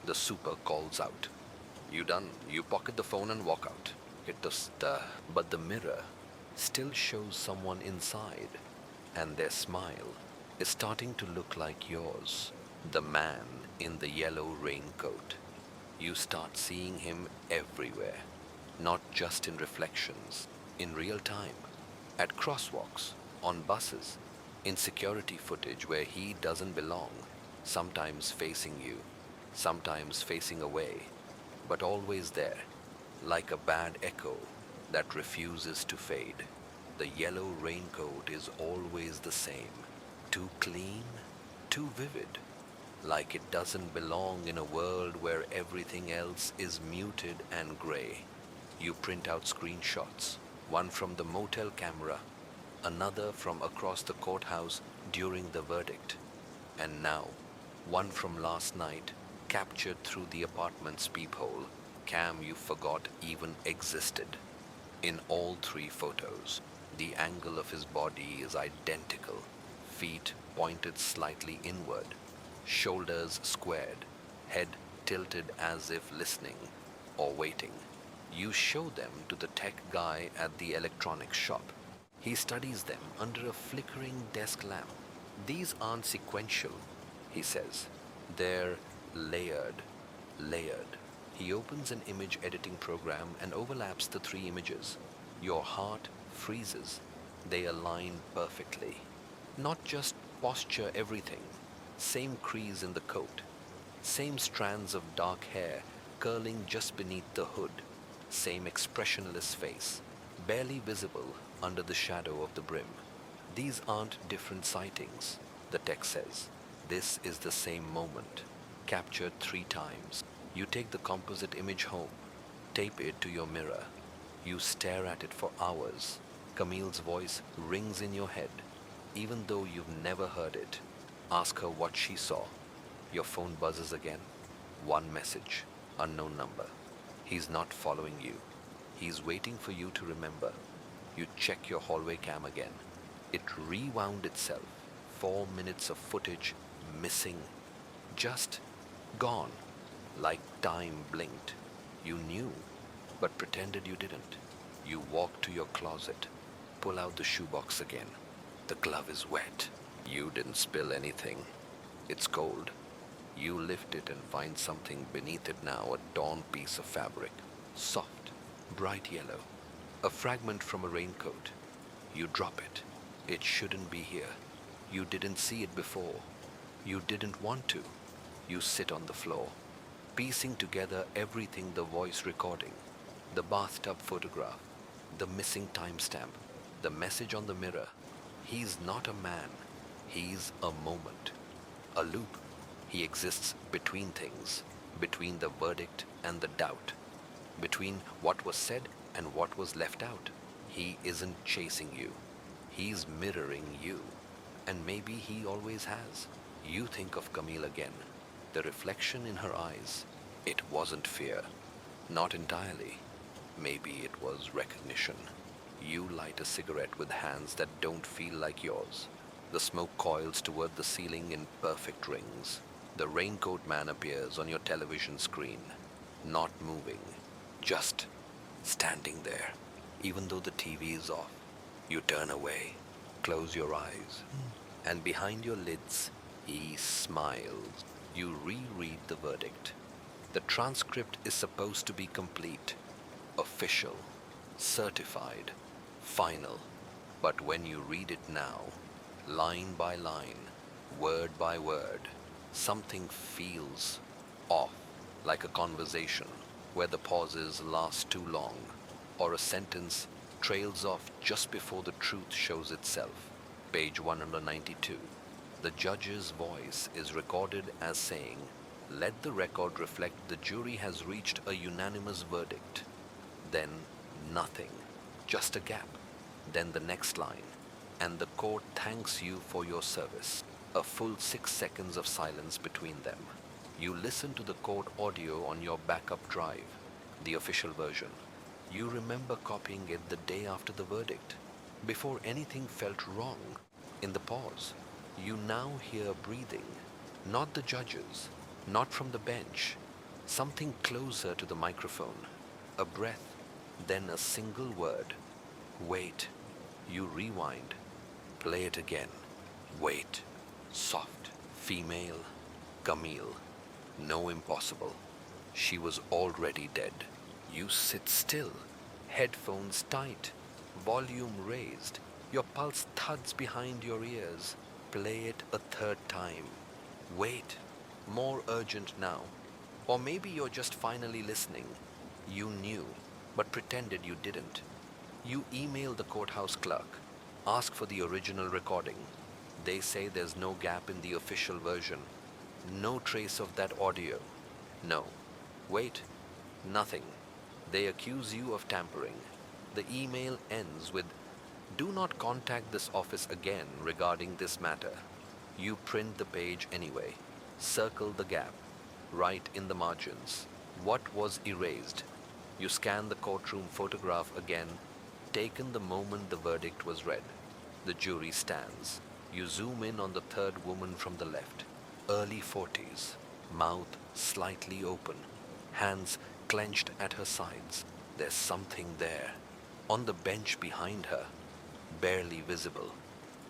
The super calls out. You done. You pocket the phone and walk out. But the mirror still shows someone inside, and their smile is starting to look like yours. The man in the yellow raincoat. You start seeing him everywhere, not just in reflections, in real time, at crosswalks, on buses, in security footage where he doesn't belong, sometimes facing you, sometimes facing away, but always there, like a bad echo that refuses to fade. The yellow raincoat is always the same, too clean, too vivid, like it doesn't belong in a world where everything else is muted and gray. You print out screenshots, one from the motel camera, another from across the courthouse during the verdict, and now, one from last night, captured through the apartment's peephole, cam you forgot even existed. In all three photos, the angle of his body is identical, feet pointed slightly inward, shoulders squared, head tilted as if listening or waiting. You show them to the tech guy at the electronics shop. He studies them under a flickering desk lamp. These aren't sequential, he says. They're layered, layered. He opens an image editing program and overlaps the three images. Your heart freezes. They align perfectly. Not just posture, everything. Same crease in the coat. Same strands of dark hair curling just beneath the hood. Same expressionless face, barely visible under the shadow of the brim. These aren't different sightings, the text says. This is the same moment, captured 3 times. You take the composite image home, tape it to your mirror. You stare at it for hours. Camille's voice rings in your head, even though you've never heard it. Ask her what she saw. Your phone buzzes again. One message, unknown number. He's not following you. He's waiting for you to remember. You check your hallway cam again. It rewound itself. 4 minutes of footage missing. Just gone. Like time blinked. You knew, but pretended you didn't. You walk to your closet. Pull out the shoebox again. The glove is wet. You didn't spill anything. It's cold. You lift it and find something beneath it now, a torn piece of fabric. Soft, bright yellow. A fragment from a raincoat. You drop it. It shouldn't be here. You didn't see it before. You didn't want to. You sit on the floor, piecing together everything: the voice recording, the bathtub photograph, the missing timestamp, the message on the mirror. He's not a man. He's a moment. A loop. He exists between things, between the verdict and the doubt, between what was said and what was left out. He isn't chasing you. He's mirroring you. And maybe he always has. You think of Camille again. The reflection in her eyes. It wasn't fear. Not entirely. Maybe it was recognition. You light a cigarette with hands that don't feel like yours. The smoke coils toward the ceiling in perfect rings. The raincoat man appears on your television screen. Not moving. Just standing there. Even though the TV is off. You turn away. Close your eyes. And behind your lids, he smiles. You reread the verdict. The transcript is supposed to be complete, official, certified, final. But when you read it now, line by line, word by word, something feels off, like a conversation where the pauses last too long, or a sentence trails off just before the truth shows itself. Page 192. The judge's voice is recorded as saying, "Let the record reflect the jury has reached a unanimous verdict." Then nothing, just a gap. Then the next line, "And the court thanks you for your service." A full 6 seconds of silence between them. You listen to the court audio on your backup drive, the official version. You remember copying it the day after the verdict, before anything felt wrong. In the pause, you now hear breathing, not the judges, not from the bench, something closer to the microphone. A breath, then a single word. Wait. You rewind. Play it again. Wait. Soft. Female. Camille. No impossible. She was already dead. You sit still, headphones tight, volume raised. Your pulse thuds behind your ears. Play it a third time. Wait. More urgent now. Or maybe you're just finally listening. You knew, but pretended you didn't. You email the courthouse clerk. Ask for the original recording. They say there's no gap in the official version. No trace of that audio. No. Wait. Nothing. They accuse you of tampering. The email ends with, "Do not contact this office again regarding this matter." You print the page anyway. Circle the gap. Write in the margins. What was erased? You scan the courtroom photograph again, taken the moment the verdict was read. The jury stands. You zoom in on the third woman from the left. Early 40s. Mouth slightly open. Hands clenched at her sides. There's something there. On the bench behind her, barely visible,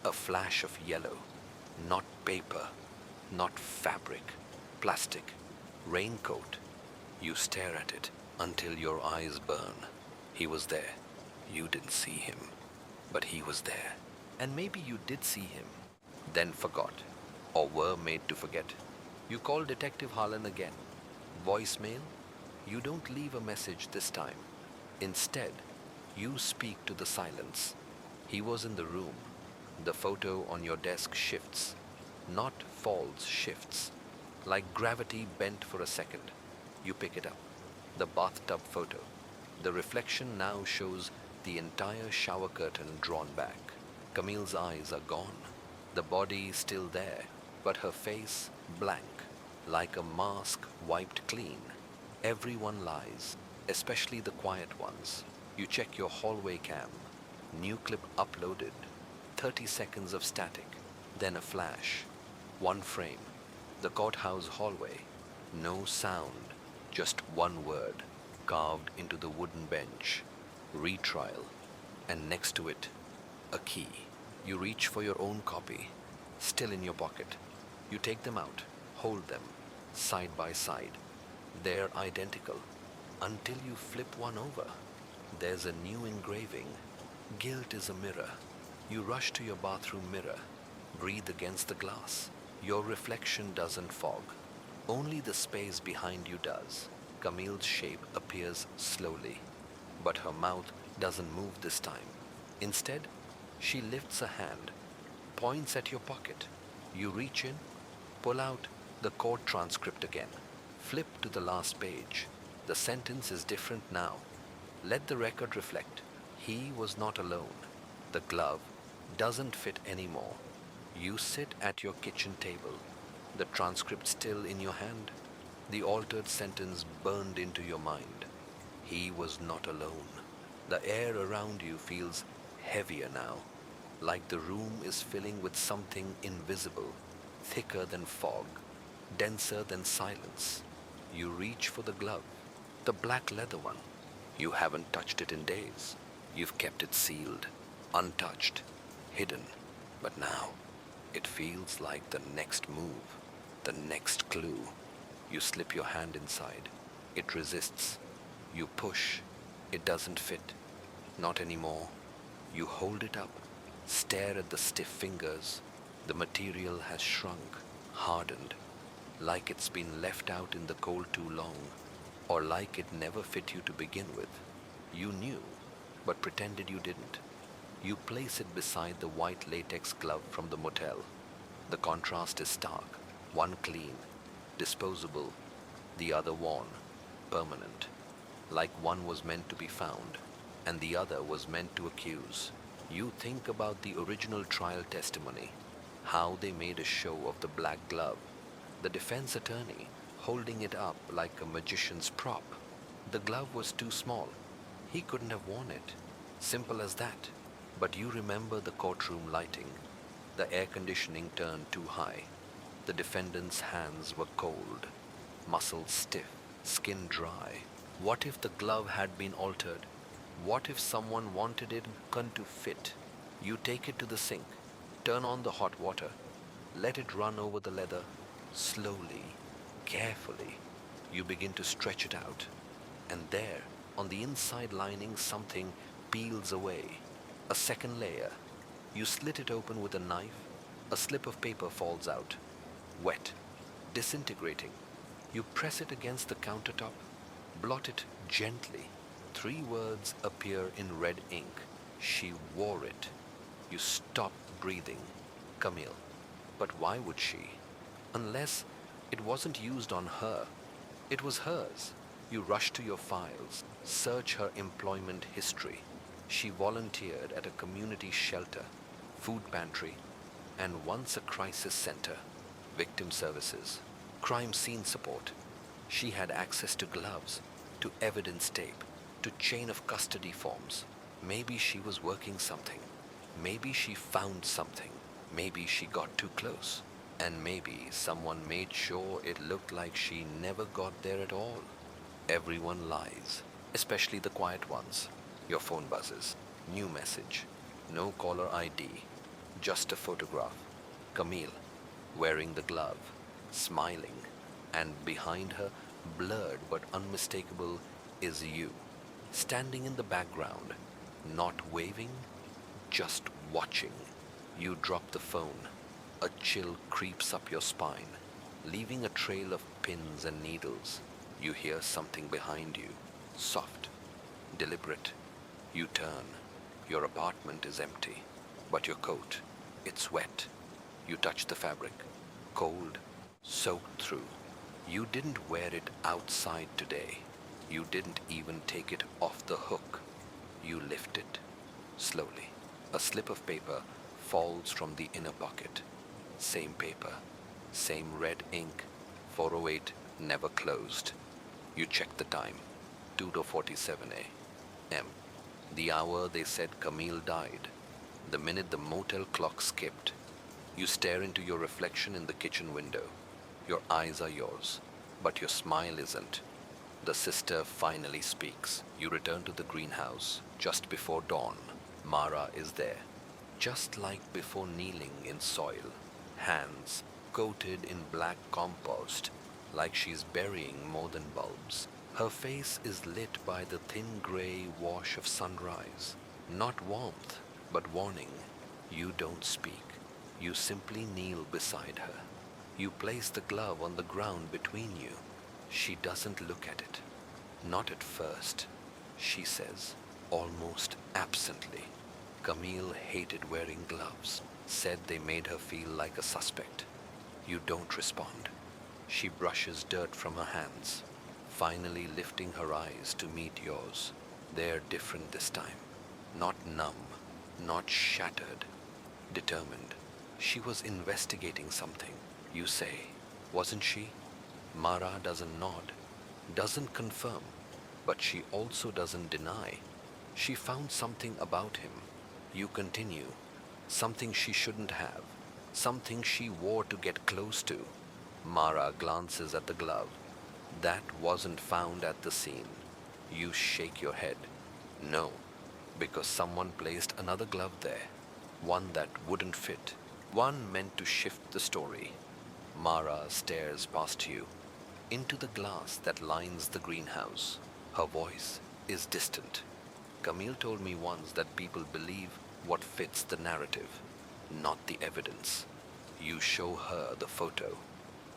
a flash of yellow. Not paper, not fabric, plastic, raincoat. You stare at it until your eyes burn. He was there. You didn't see him, but he was there. And maybe you did see him, then forgot, or were made to forget. You call Detective Harlan again. Voicemail? You don't leave a message this time. Instead, you speak to the silence. He was in the room. The photo on your desk shifts. Not falls, shifts. Like gravity bent for a second. You pick it up. The bathtub photo. The reflection now shows the entire shower curtain drawn back. Camille's eyes are gone. The body is still there, but her face blank, like a mask wiped clean. Everyone lies, especially the quiet ones. You check your hallway cam. New clip uploaded. 30 seconds of static, then a flash. One frame. The courthouse hallway. No sound, just one word, carved into the wooden bench. Retrial. And next to it, a key. You reach for your own copy, still in your pocket. You take them out, hold them, side by side. They're identical, until you flip one over. There's a new engraving. Guilt is a mirror. You rush to your bathroom mirror, breathe against the glass. Your reflection doesn't fog. Only the space behind you does. Camille's shape appears slowly, but her mouth doesn't move this time. Instead, she lifts a hand, points at your pocket. You reach in, pull out the court transcript again. Flip to the last page. The sentence is different now. Let the record reflect. He was not alone. The glove doesn't fit anymore. You sit at your kitchen table, the transcript still in your hand, the altered sentence burned into your mind. He was not alone. The air around you feels heavier now, like the room is filling with something invisible, thicker than fog, denser than silence. You reach for the glove, the black leather one. You haven't touched it in days. You've kept it sealed, untouched, hidden. But now, it feels like the next move, the next clue. You slip your hand inside. It resists. You push. It doesn't fit. Not anymore. You hold it up, stare at the stiff fingers. The material has shrunk, hardened, like it's been left out in the cold too long, or like it never fit you to begin with. You knew, but pretended you didn't. You place it beside the white latex glove from the motel. The contrast is stark. One clean, disposable, the other worn, permanent, like one was meant to be found, and the other was meant to accuse. You think about the original trial testimony, how they made a show of the black glove, the defense attorney holding it up like a magician's prop. The glove was too small. He couldn't have worn it. Simple as that. But you remember the courtroom lighting. The air conditioning turned too high. The defendant's hands were cold, muscles stiff, skin dry. What if the glove had been altered? What if someone wanted it to fit? You take it to the sink, turn on the hot water, let it run over the leather. Slowly, carefully, you begin to stretch it out. And there, on the inside lining, something peels away. A second layer. You slit it open with a knife. A slip of paper falls out. Wet, disintegrating. You press it against the countertop, blot it gently. 3 words appear in red ink. She wore it. You stop breathing. Camille. But why would she? Unless it wasn't used on her. It was hers. You rush to your files, search her employment history. She volunteered at a community shelter, food pantry, and once a crisis center, victim services, crime scene support. She had access to gloves, to evidence tape, to chain of custody forms. Maybe she was working something. Maybe she found something. Maybe she got too close. And maybe someone made sure it looked like she never got there at all. Everyone lies, especially the quiet ones. Your phone buzzes. New message. No caller ID. Just a photograph. Camille, wearing the glove, smiling. And behind her, blurred but unmistakable, is you. Standing in the background, not waving, just watching. You drop the phone. A chill creeps up your spine, leaving a trail of pins and needles. You hear something behind you, soft, deliberate. You turn. Your apartment is empty, but your coat, it's wet. You touch the fabric, cold, soaked through. You didn't wear it outside today. You didn't even take it off the hook. You lift it, slowly. A slip of paper falls from the inner pocket. Same paper, Same red ink, 408 never closed. You check the time, 2:47 a.m. The hour they said Camille died, the minute the motel clock skipped. You stare into your reflection in the kitchen window. Your eyes are yours, but your smile isn't. The sister finally speaks. You return to the greenhouse just before dawn. Mara is there, just like before, kneeling in soil, hands coated in black compost, like she's burying more than bulbs. Her face is lit by the thin gray wash of sunrise. Not warmth, but warning. You don't speak. You simply kneel beside her. You place the glove on the ground between you. She doesn't look at it. Not at first, she says, almost absently. Camille hated wearing gloves, said they made her feel like a suspect. You don't respond. She brushes dirt from her hands, finally lifting her eyes to meet yours. They're different this time. Not numb, not shattered, determined. She was investigating something, you say. Wasn't she? Mara doesn't nod, doesn't confirm, but she also doesn't deny. She found something about him. You continue. Something she shouldn't have. Something she wore to get close to. Mara glances at the glove. That wasn't found at the scene. You shake your head. No, because someone placed another glove there. One that wouldn't fit. One meant to shift the story. Mara stares past you, into the glass that lines the greenhouse. Her voice is distant. Camille told me once that people believe what fits the narrative, not the evidence. You show her the photo,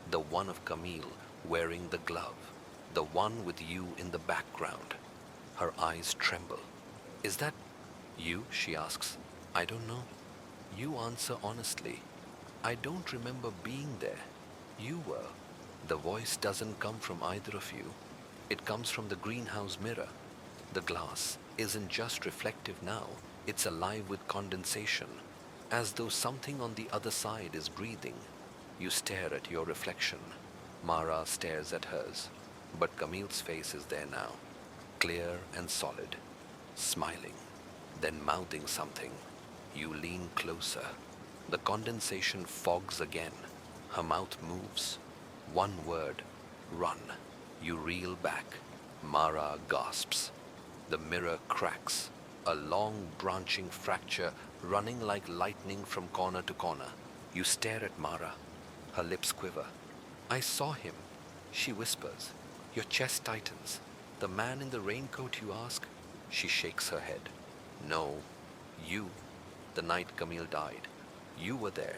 the one of Camille wearing the glove, the one with you in the background. Her eyes tremble. Is that you? She asks. I don't know. You answer honestly. I don't remember being there. You were. The voice doesn't come from either of you. It comes from the greenhouse mirror. The glass isn't just reflective now, it's alive with condensation, as though something on the other side is breathing. You stare at your reflection. Mara stares at hers, but Camille's face is there now, clear and solid, smiling, then mouthing something. You lean closer. The condensation fogs again. Her mouth moves. One word, run. You reel back. Mara gasps. The mirror cracks, a long branching fracture running like lightning from corner to corner. You stare at Mara. Her lips quiver. I saw him, she whispers. Your chest tightens. The man in the raincoat, you ask? She shakes her head. No, you. The night Camille died. You were there.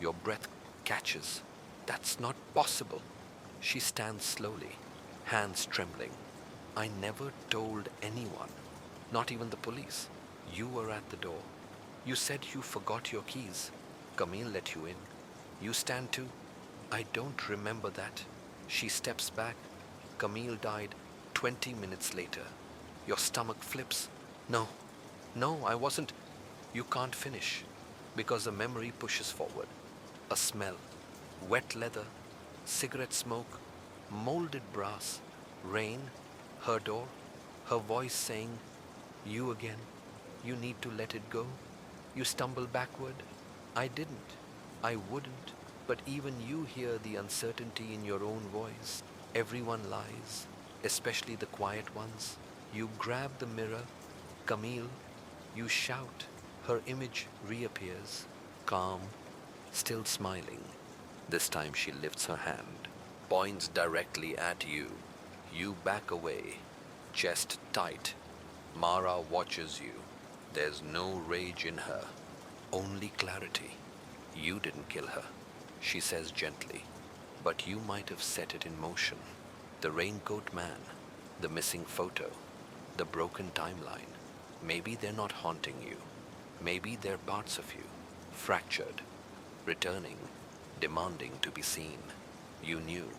Your breath catches. That's not possible. She stands slowly, hands trembling. I never told anyone, not even the police. You were at the door. You said you forgot your keys. Camille let you in. You stand too. I don't remember that. She steps back. Camille died 20 minutes later. Your stomach flips. No, no, I wasn't. You can't finish, because the memory pushes forward. A smell, wet leather, cigarette smoke, molded brass, rain, her door, her voice saying, you again, you need to let it go. You stumble backward. I didn't, I wouldn't, but even you hear the uncertainty in your own voice. Everyone lies, especially the quiet ones. You grab the mirror, Camille, you shout. Her image reappears, calm, still smiling. This time she lifts her hand, points directly at you. You back away, chest tight. Mara watches you. There's no rage in her, only clarity. You didn't kill her, she says gently, but you might have set it in motion. The raincoat man, the missing photo, the broken timeline. Maybe they're not haunting you. Maybe they're parts of you, fractured, returning, demanding to be seen. You knew,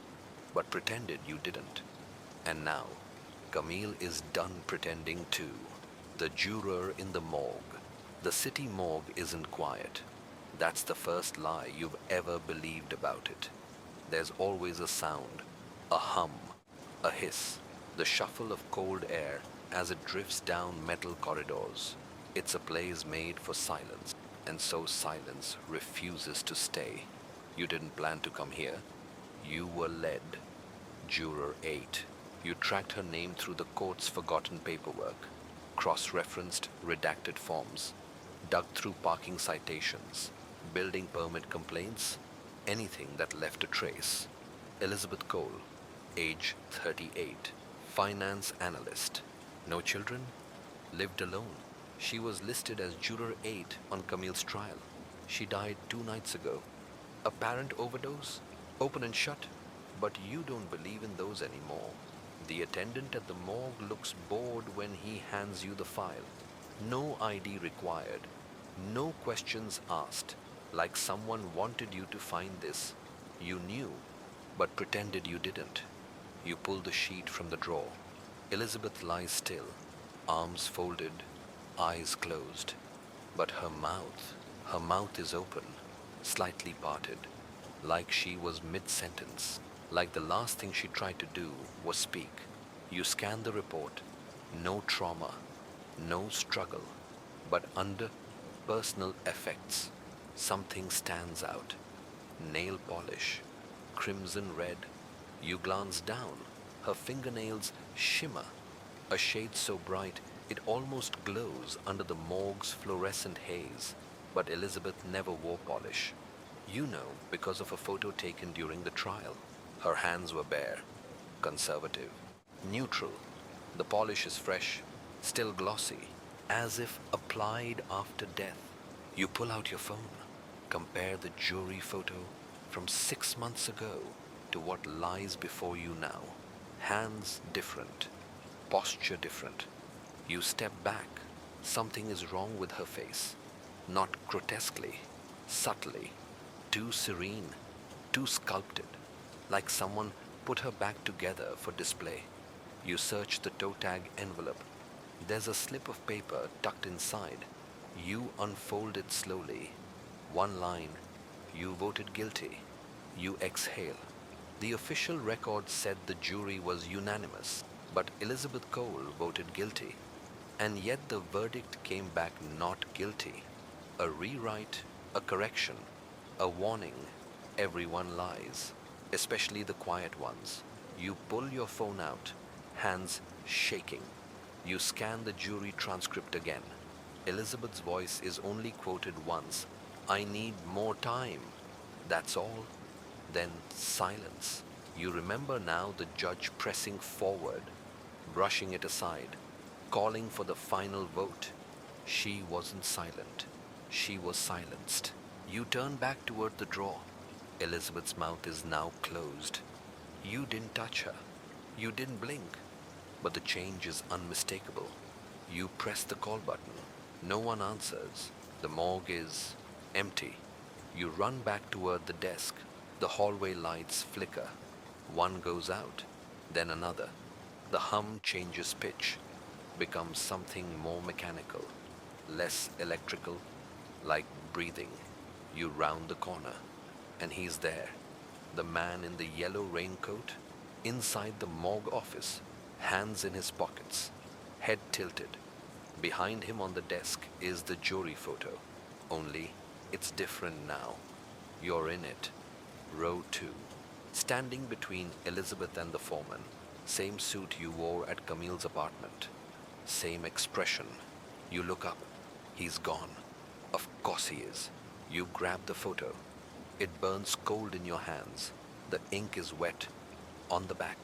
but pretended you didn't. And now, Camille is done pretending too. The juror in the morgue. The city morgue isn't quiet. That's the first lie you've ever believed about it. There's always a sound, a hum, a hiss, the shuffle of cold air as it drifts down metal corridors. It's a place made for silence, and so silence refuses to stay. You didn't plan to come here. You were led. Juror 8. You tracked her name through the court's forgotten paperwork, cross-referenced redacted forms, dug through parking citations, building permit complaints, anything that left a trace. Elizabeth Cole, age 38, finance analyst. No children, lived alone. She was listed as Juror 8 on Camille's trial. She died 2 nights ago. Apparent overdose? Open and shut? But you don't believe in those anymore. The attendant at the morgue looks bored when he hands you the file. No ID required. No questions asked. Like someone wanted you to find this. You knew, but pretended you didn't. You pull the sheet from the drawer. Elizabeth lies still, arms folded, eyes closed. But her mouth is open, slightly parted, like she was mid-sentence, like the last thing she tried to do was speak. You scan the report. No trauma, no struggle, but under personal effects, something stands out. Nail polish, crimson red. You glance down. Her fingernails shimmer, a shade so bright it almost glows under the morgue's fluorescent haze. But Elizabeth never wore polish. You know because of a photo taken during the trial. Her hands were bare, conservative, neutral. The polish is fresh, still glossy, as if applied after death. You pull out your phone, compare the jury photo from 6 months ago to what lies before you now. Hands different, posture different. You step back. Something is wrong with her face. Not grotesquely, subtly. Too serene, too sculpted, like someone put her back together for display. You search the toe tag envelope. There's a slip of paper tucked inside. You unfold it slowly. One line, you voted guilty. You exhale. The official record said the jury was unanimous, but Elizabeth Cole voted guilty. And yet the verdict came back not guilty. A rewrite, a correction, a warning. Everyone lies, especially the quiet ones. You pull your phone out, hands shaking. You scan the jury transcript again. Elizabeth's voice is only quoted once. I need more time. That's all. Then silence. You remember now the judge pressing forward, brushing it aside, calling for the final vote. She wasn't silent. She was silenced. You turn back toward the drawer. Elizabeth's mouth is now closed. You didn't touch her. You didn't blink. But the change is unmistakable. You press the call button. No one answers. The morgue is empty. You run back toward the desk. The hallway lights flicker. One goes out, then another. The hum changes pitch, becomes something more mechanical, less electrical, like breathing. You round the corner, and he's there. The man in the yellow raincoat, inside the morgue office, hands in his pockets, head tilted. Behind him on the desk is the jury photo, only it's different now. You're in it. Row 2. Standing between Elizabeth and the foreman. Same suit you wore at Camille's apartment. Same expression. You look up. He's gone. Of course he is. You grab the photo. It burns cold in your hands. The ink is wet. On the back,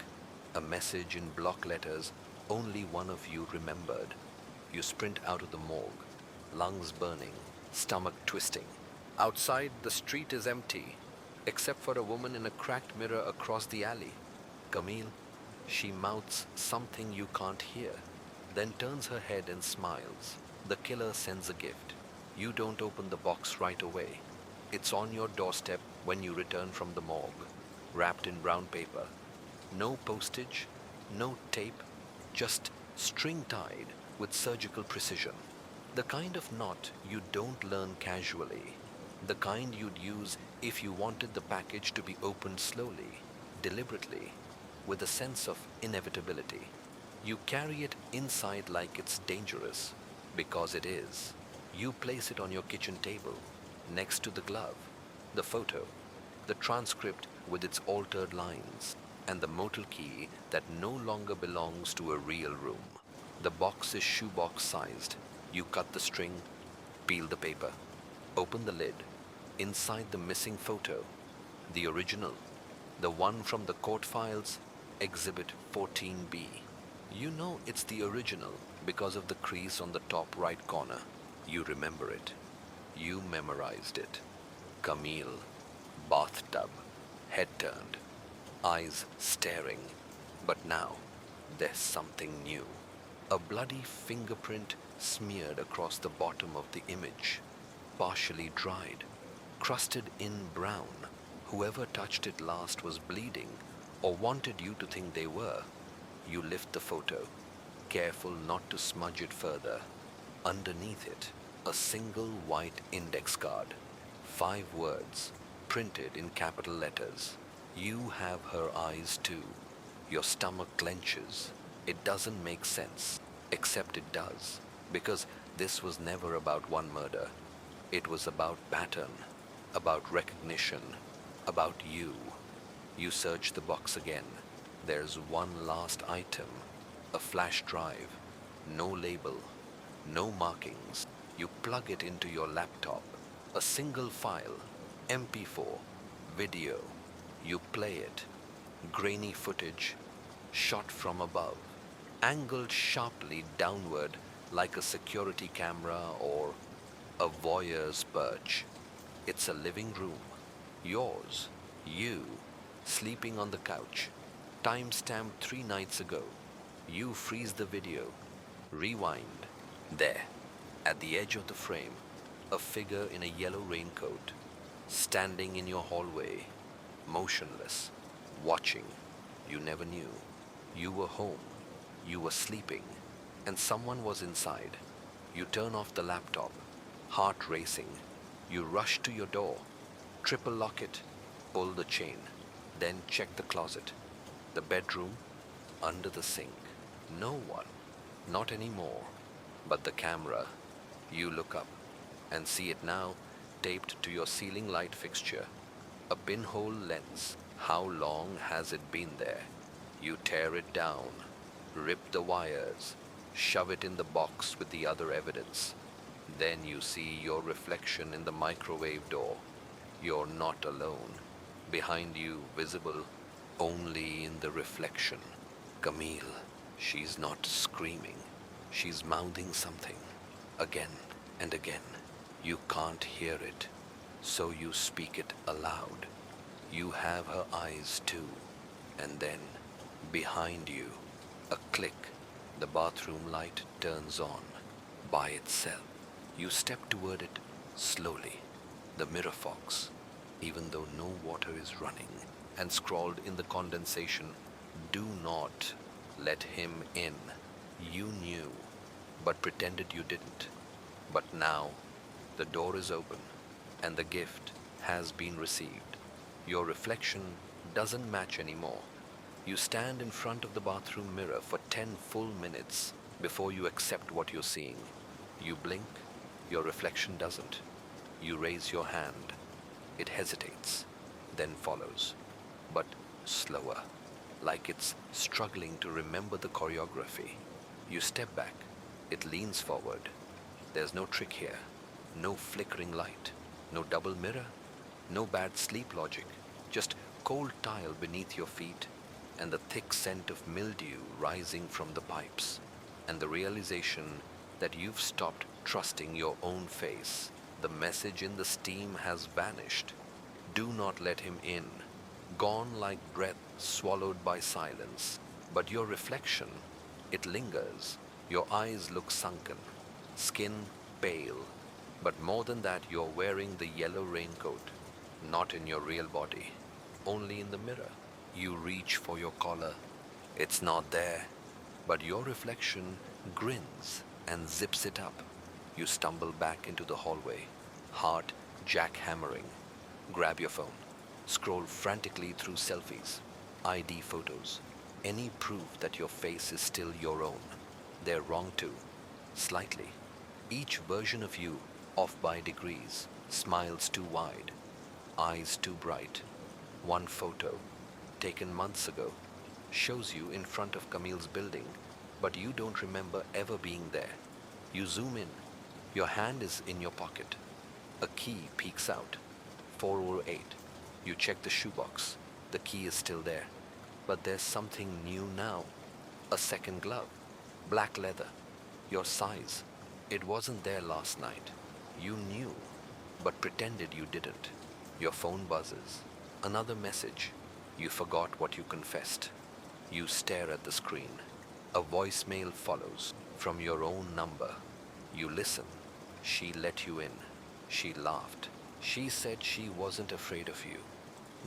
a message in block letters only one of you remembered. You sprint out of the morgue, lungs burning, stomach twisting. Outside, the street is empty, except for a woman in a cracked mirror across the alley. Camille, she mouths something you can't hear, then turns her head and smiles. The killer sends a gift. You don't open the box right away. It's on your doorstep when you return from the morgue, wrapped in brown paper. No postage, no tape, just string tied with surgical precision. The kind of knot you don't learn casually. The kind you'd use if you wanted the package to be opened slowly, deliberately, with a sense of inevitability. You carry it inside like it's dangerous, because it is. You place it on your kitchen table, next to the glove, the photo, the transcript with its altered lines, and the motel key that no longer belongs to a real room. The box is shoebox sized. You cut the string, peel the paper, open the lid. Inside the missing photo, the original, the one from the court files, Exhibit 14B. You know it's the original because of the crease on the top right corner. You remember it. You memorized it. Camille, bathtub, head turned, eyes staring. But now, there's something new. A bloody fingerprint smeared across the bottom of the image, partially dried, crusted in brown. Whoever touched it last was bleeding, or wanted you to think they were. You lift the photo, careful not to smudge it further. Underneath it, a single white index card. 5 words, printed in capital letters. You have her eyes too. Your stomach clenches. It doesn't make sense, except it does, because this was never about one murder. It was about pattern, about recognition, about you. You search the box again. There's one last item, a flash drive. No label, no markings. You plug it into your laptop. A single file, MP4, video. You play it. Grainy footage, shot from above, angled sharply downward like a security camera or a voyeur's perch. It's a living room. Yours, you, sleeping on the couch. Timestamp 3 nights ago. You freeze the video. Rewind. There, at the edge of the frame, a figure in a yellow raincoat, standing in your hallway, motionless, watching. You never knew. You were home. You were sleeping, and someone was inside. You turn off the laptop, heart racing. You rush to your door, triple lock it, pull the chain, then check the closet, the bedroom, under the sink. No one, not anymore, but the camera. You look up and see it now, taped to your ceiling light fixture. A pinhole lens. How long has it been there? You tear it down, rip the wires, shove it in the box with the other evidence. Then you see your reflection in the microwave door. You're not alone. Behind you, visible only in the reflection. Camille. She's not screaming. She's mouthing something. Again and again. You can't hear it, so you speak it aloud. You have her eyes too. And then, behind you, a click. The bathroom light turns on by itself. You step toward it slowly. The mirror fox, even though no water is running, and scrawled in the condensation, "Do not let him in." You knew, but pretended you didn't. But now, the door is open, and the gift has been received. Your reflection doesn't match anymore. You stand in front of the bathroom mirror for 10 full minutes before you accept what you're seeing. You blink, your reflection doesn't. You raise your hand. It hesitates, then follows, but slower, like it's struggling to remember the choreography. You step back. It leans forward. There's no trick here, no flickering light, no double mirror, no bad sleep logic, just cold tile beneath your feet and the thick scent of mildew rising from the pipes, and the realization that you've stopped trusting your own face. The message in the steam has vanished. Do not let him in. Gone like breath swallowed by silence. But your reflection, it lingers. Your eyes look sunken, skin pale. But more than that, you're wearing the yellow raincoat, not in your real body, only in the mirror. You reach for your collar. It's not there, but your reflection grins and zips it up. You stumble back into the hallway, heart Jackhammering. Grab your phone. Scroll frantically through selfies, ID photos, any proof that your face is still your own. They're wrong too, slightly. Each version of you, off by degrees, smiles too wide, eyes too bright. One photo, taken months ago, shows you in front of Camille's building, but you don't remember ever being there. You zoom in, your hand is in your pocket. A key peeks out. 408. You check the shoebox. The key is still there. But there's something new now. A second glove. Black leather. Your size. It wasn't there last night. You knew, but pretended you didn't. Your phone buzzes. Another message. You forgot what you confessed. You stare at the screen. A voicemail follows from your own number. You listen. She let you in. She laughed. She said she wasn't afraid of you.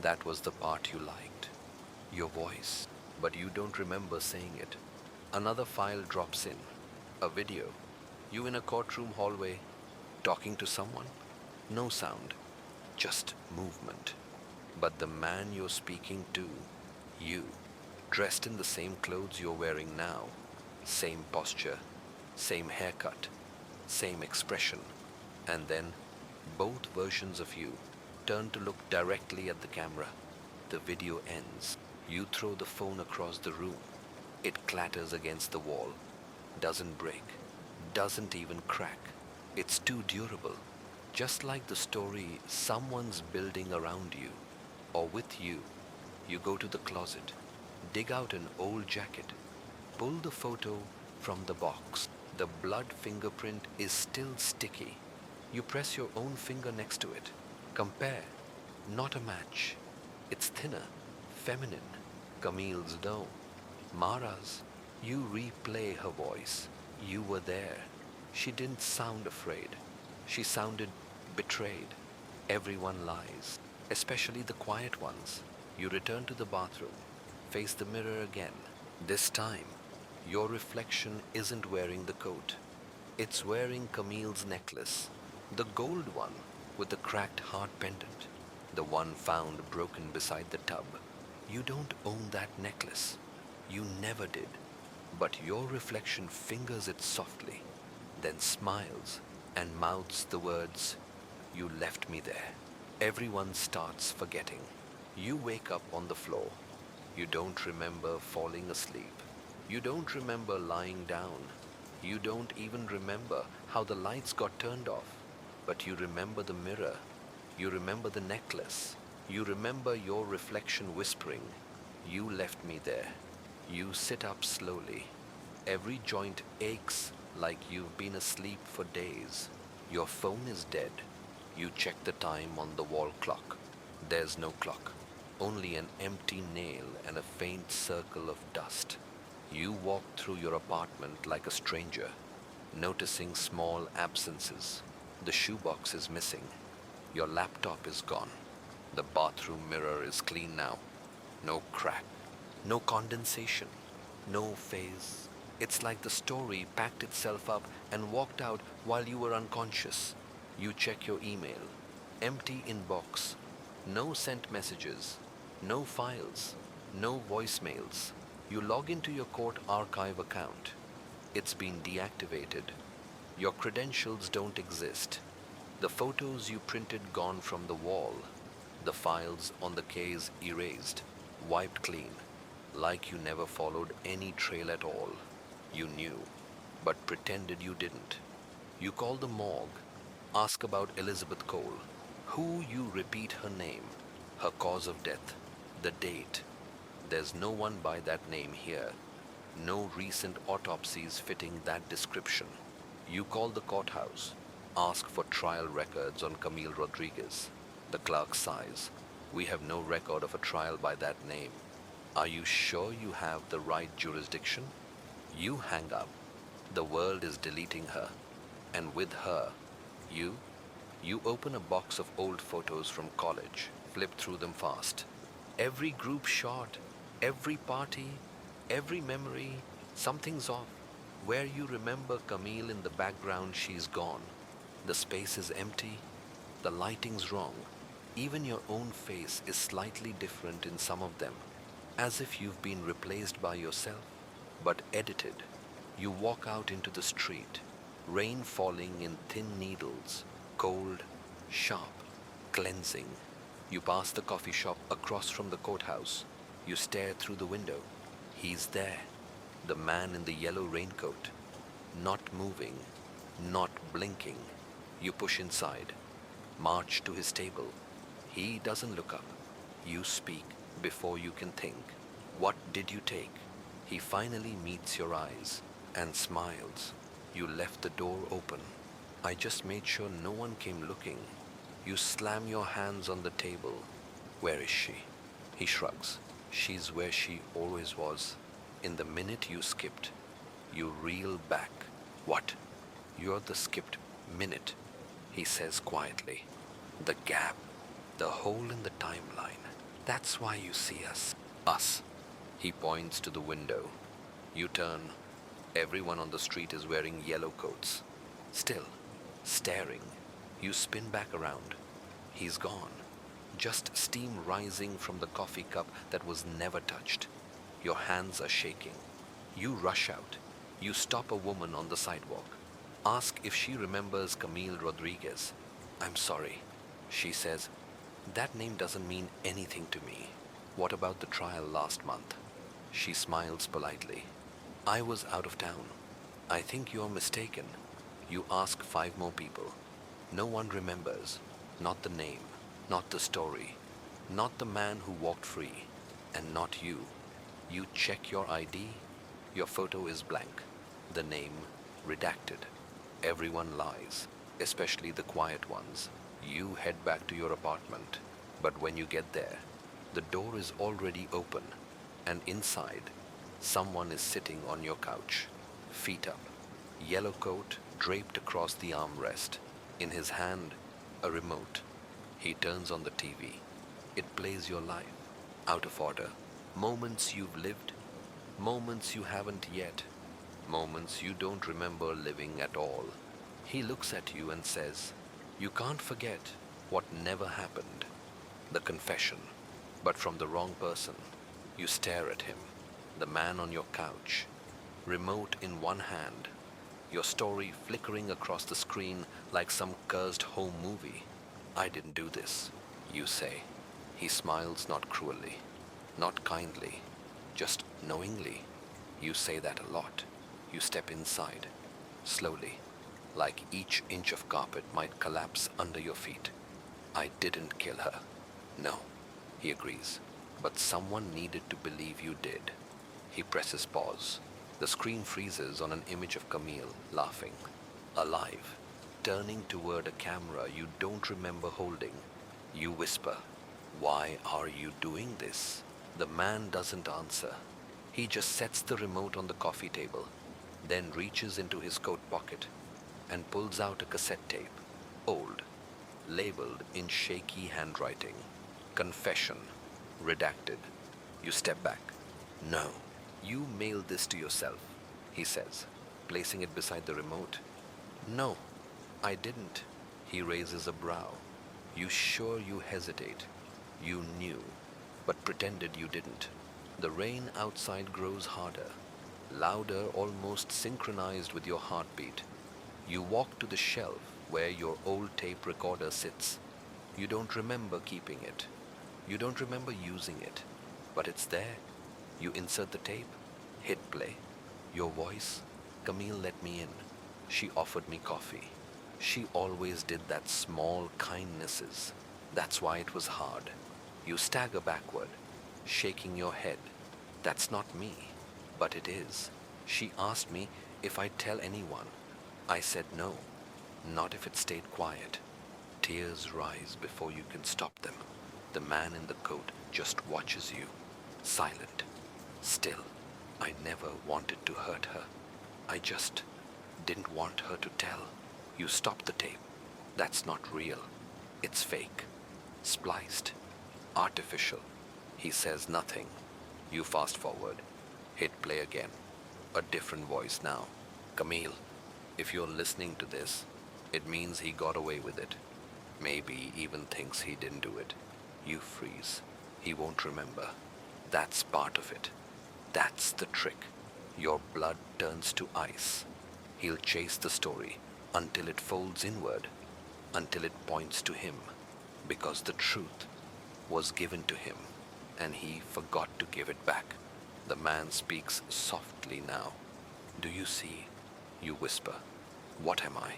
That was the part you liked. Your voice. But you don't remember saying it. Another file drops in. A video. You in a courtroom hallway, talking to someone. No sound. Just movement. But the man you're speaking to, you, dressed in the same clothes you're wearing now, same posture, same haircut, same expression, and then both versions of you turn to look directly at the camera. The video ends. You throw the phone across the room. It clatters against the wall, doesn't break, doesn't even crack. It's too durable, just like the story someone's building around you or with you. You go to the closet, dig out an old jacket, pull the photo from the box. The blood fingerprint is still sticky. You press your own finger next to it. Compare. Not a match. It's thinner, feminine. Camille's no. Mara's. You replay her voice. You were there. She didn't sound afraid. She sounded betrayed. Everyone lies, especially the quiet ones. You return to the bathroom, face the mirror again. This time, your reflection isn't wearing the coat. It's wearing Camille's necklace, the gold one with the cracked heart pendant, the one found broken beside the tub. You don't own that necklace. You never did. But your reflection fingers it softly, then smiles and mouths the words, "You left me there." Everyone starts forgetting. You wake up on the floor. You don't remember falling asleep. You don't remember lying down. You don't even remember how the lights got turned off. But you remember the mirror. You remember the necklace. You remember your reflection whispering, "You left me there." You sit up slowly. Every joint aches like you've been asleep for days. Your phone is dead. You check the time on the wall clock. There's no clock, only an empty nail and a faint circle of dust. You walk through your apartment like a stranger, noticing small absences. The shoebox is missing. Your laptop is gone. The bathroom mirror is clean now. No crack, no condensation, no phase. It's like the story packed itself up and walked out while you were unconscious. You check your email. Empty inbox. No sent messages. No files. No voicemails. You log into your court archive account. It's been deactivated. Your credentials don't exist. The photos you printed gone from the wall. The files on the case erased, wiped clean, like you never followed any trail at all. You knew, but pretended you didn't. You call the morgue, ask about Elizabeth Cole. Who you repeat her name, her cause of death, the date. There's no one by that name here. No recent autopsies fitting that description. You call the courthouse, ask for trial records on Camille Rodriguez. The clerk sighs. "We have no record of a trial by that name. Are you sure you have the right jurisdiction?" You hang up. The world is deleting her. And with her, you? You open a box of old photos from college, flip through them fast. Every group shot, every party, every memory, something's off. Where you remember Camille in the background, she's gone. The space is empty. The lighting's wrong. Even your own face is slightly different in some of them, as if you've been replaced by yourself, but edited. You walk out into the street, rain falling in thin needles, cold, sharp, cleansing. You pass the coffee shop across from the courthouse. You stare through the window. He's there, the man in the yellow raincoat, not moving, not blinking. You push inside, march to his table. He doesn't look up. You speak before you can think. What did you take? He finally meets your eyes and smiles. You left the door open. I just made sure no one came looking. You slam your hands on the table. Where is she? He shrugs. She's where she always was. In the minute you skipped, you reel back. What? You're the skipped minute, he says quietly. The gap, the hole in the timeline. That's why you see us. Us. He points to the window. You turn. Everyone on the street is wearing yellow coats. Still, staring. You spin back around. He's gone. Just steam rising from the coffee cup that was never touched. Your hands are shaking. You rush out. You stop a woman on the sidewalk. Ask if she remembers Camille Rodriguez. I'm sorry, she says. That name doesn't mean anything to me. What about the trial last month? She smiles politely. I was out of town. I think you're mistaken. You ask 5 more people. No one remembers. Not the name, not the story, not the man who walked free, and not you. You check your ID. Your photo is blank. The name redacted. Everyone lies, especially the quiet ones. You head back to your apartment, but when you get there, the door is already open, and inside, someone is sitting on your couch, feet up, yellow coat draped across the armrest. In his hand, a remote. He turns on the TV. It plays your life, out of order. Moments you've lived, moments you haven't yet, moments you don't remember living at all. He looks at you and says, you can't forget what never happened. The confession, but from the wrong person. You stare at him, the man on your couch, remote in one hand, your story flickering across the screen like some cursed home movie. I didn't do this, you say. He smiles not cruelly, not kindly, just knowingly. You say that a lot. You step inside, slowly, like each inch of carpet might collapse under your feet. I didn't kill her. No, he agrees. But someone needed to believe you did. He presses pause. The screen freezes on an image of Camille laughing, alive, turning toward a camera you don't remember holding. You whisper, why are you doing this? The man doesn't answer. He just sets the remote on the coffee table, then reaches into his coat pocket and pulls out a cassette tape, old, labeled in shaky handwriting. Confession, redacted. You step back. No, you mailed this to yourself, he says, placing it beside the remote. No, I didn't. He raises a brow. You sure? You hesitate. You knew, but pretended you didn't. The rain outside grows harder, louder, almost synchronized with your heartbeat. You walk to the shelf where your old tape recorder sits. You don't remember keeping it. You don't remember using it, but it's there. You insert the tape, hit play. Your voice, Camille let me in. She offered me coffee. She always did that small kindnesses. That's why it was hard. You stagger backward, shaking your head. That's not me, but it is. She asked me if I'd tell anyone. I said no, not if it stayed quiet. Tears rise before you can stop them. The man in the coat just watches you, silent, still. I never wanted to hurt her. I just didn't want her to tell. You stop the tape. That's not real. It's fake, spliced, artificial. He says nothing. You fast forward, hit play again. A different voice now. Camille, if you're listening to this, it means he got away with it. Maybe even thinks he didn't do it. You freeze. He won't remember. That's part of it. That's the trick. Your blood turns to ice. He'll chase the story until it folds inward, until it points to him, because the truth was given to him, and he forgot to give it back. The man speaks softly now. Do you see? You whisper. What am I?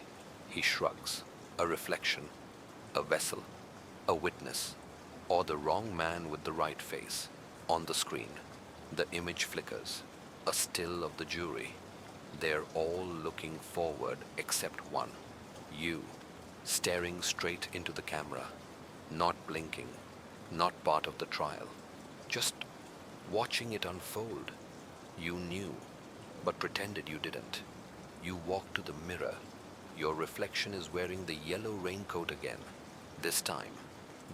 He shrugs. A reflection, a vessel, a witness, or the wrong man with the right face. On the screen, the image flickers, a still of the jury. They're all looking forward except one. You, staring straight into the camera, not blinking, not part of the trial, just watching it unfold. You knew, but pretended you didn't. You walk to the mirror. Your reflection is wearing the yellow raincoat again. This time,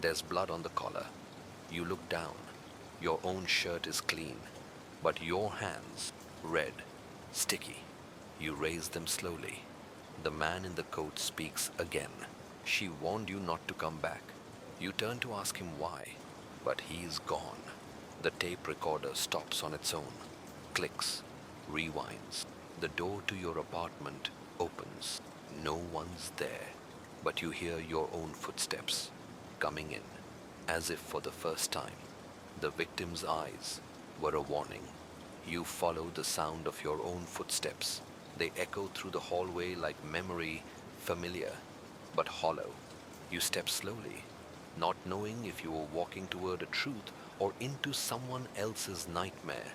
there's blood on the collar. You look down. Your own shirt is clean, but your hands, red, sticky. You raise them slowly. The man in the coat speaks again. She warned you not to come back. You turn to ask him why, but he's gone. The tape recorder stops on its own, clicks, rewinds. The door to your apartment opens. No one's there, but you hear your own footsteps coming in, as if for the first time. The victim's eyes were a warning. You follow the sound of your own footsteps. They echo through the hallway like memory, familiar, but hollow. You step slowly, not knowing if you are walking toward a truth or into someone else's nightmare.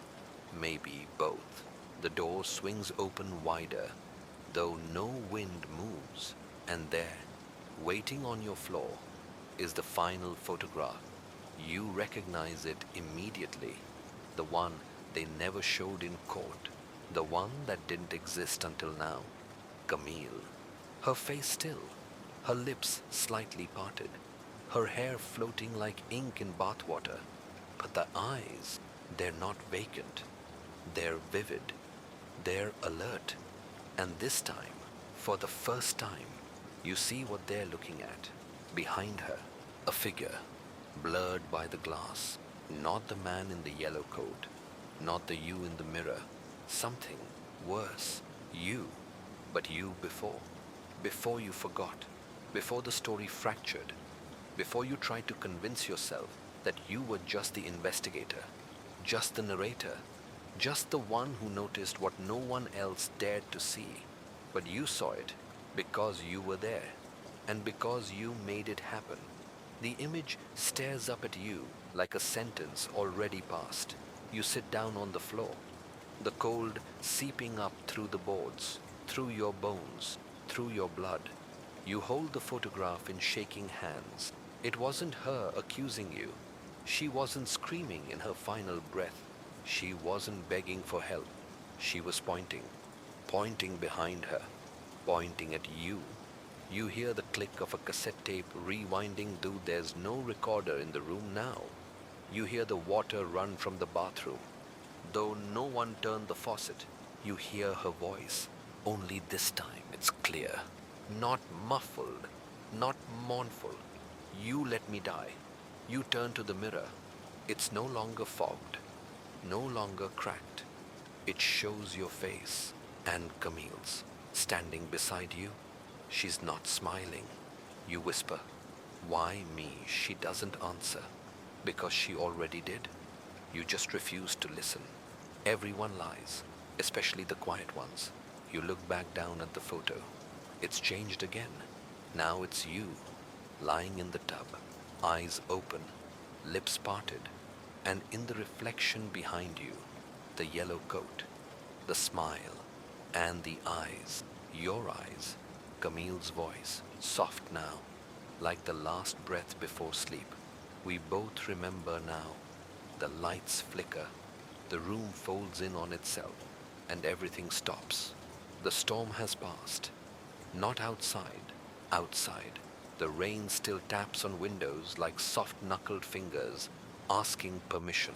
Maybe both. The door swings open wider, though no wind moves, and there, waiting on your floor, is the final photograph. You recognize it immediately, the one they never showed in court, the one that didn't exist until now. Camille. Her face still, her lips slightly parted, her hair floating like ink in bathwater. But the eyes, they're not vacant. They're vivid. They're alert. And this time, for the first time, you see what they're looking at. Behind her, a figure, blurred by the glass. Not the man in the yellow coat, not the you in the mirror. Something worse. You. But you before. Before you forgot. Before the story fractured. Before you tried to convince yourself that you were just the investigator, just the narrator, just the one who noticed what no one else dared to see. But you saw it because you were there, and because you made it happen. The image stares up at you like a sentence already passed. You sit down on the floor, the cold seeping up through the boards, through your bones, through your blood. You hold the photograph in shaking hands. It wasn't her accusing you. She wasn't screaming in her final breath. She wasn't begging for help. She was pointing behind her, pointing at you. You hear the click of a cassette tape rewinding, though there's no recorder in the room now. You hear the water run from the bathroom, though no one turned the faucet. You hear her voice, only this time it's clear, not muffled, not mournful. You let me die. You turn to the mirror. It's no longer fogged, no longer cracked. It shows your face and Camille's standing beside you. She's not smiling. You whisper, "Why me?" She doesn't answer, because she already did. You just refuse to listen. Everyone lies, especially the quiet ones. You look back down at the photo. It's changed again. Now it's you, lying in the tub, eyes open, lips parted, and in the reflection behind you, the yellow coat, the smile, and the eyes, your eyes. Camille's voice, soft now, like the last breath before sleep. We both remember now. The lights flicker, the room folds in on itself, and everything stops. The storm has passed. Not outside. Outside, the rain still taps on windows like soft-knuckled fingers, asking permission.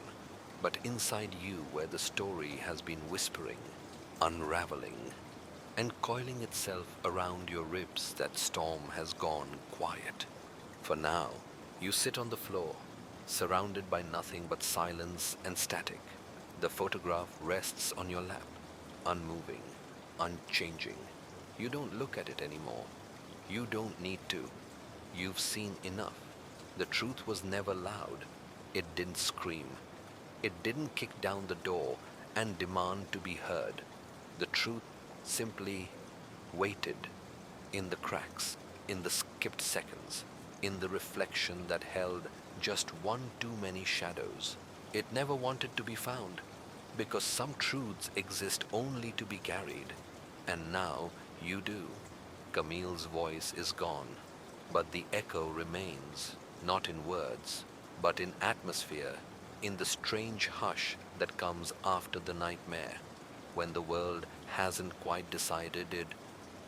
But inside you, where the story has been whispering, unraveling, and coiling itself around your ribs, that storm has gone quiet. For now, you sit on the floor, surrounded by nothing but silence and static. The photograph rests on your lap, unmoving, unchanging. You don't look at it anymore. You don't need to. You've seen enough. The truth was never loud. It didn't scream. It didn't kick down the door and demand to be heard. The truth simply waited in the cracks, in the skipped seconds, in the reflection that held just one too many shadows. It never wanted to be found, because some truths exist only to be carried. And now you do. Camille's voice is gone, but the echo remains, not in words, but in atmosphere, in the strange hush that comes after the nightmare, when the world hasn't quite decided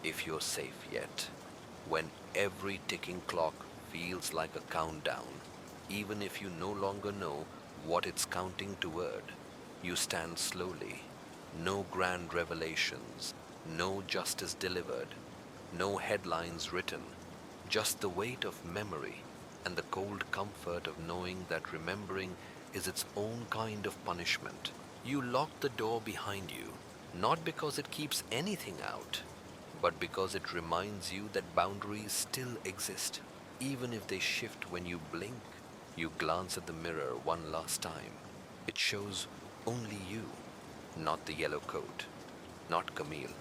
if you're safe yet, when every ticking clock feels like a countdown, even if you no longer know what it's counting toward. You stand slowly, no grand revelations, no justice delivered, no headlines written, just the weight of memory and the cold comfort of knowing that remembering is its own kind of punishment. You lock the door behind you, not because it keeps anything out, but because it reminds you that boundaries still exist, even if they shift when you blink. You glance at the mirror one last time. It shows only you, not the yellow coat, not Camille,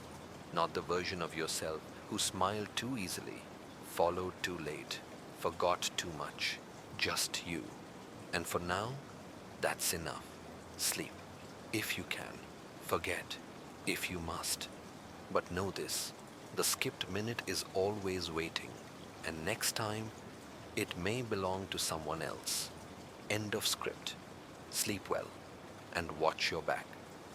not the version of yourself who smiled too easily, followed too late, forgot too much. Just you. And for now, that's enough. Sleep, if you can. Forget, if you must. But know this, the skipped minute is always waiting, and next time, it may belong to someone else. End of script. Sleep well, and watch your back.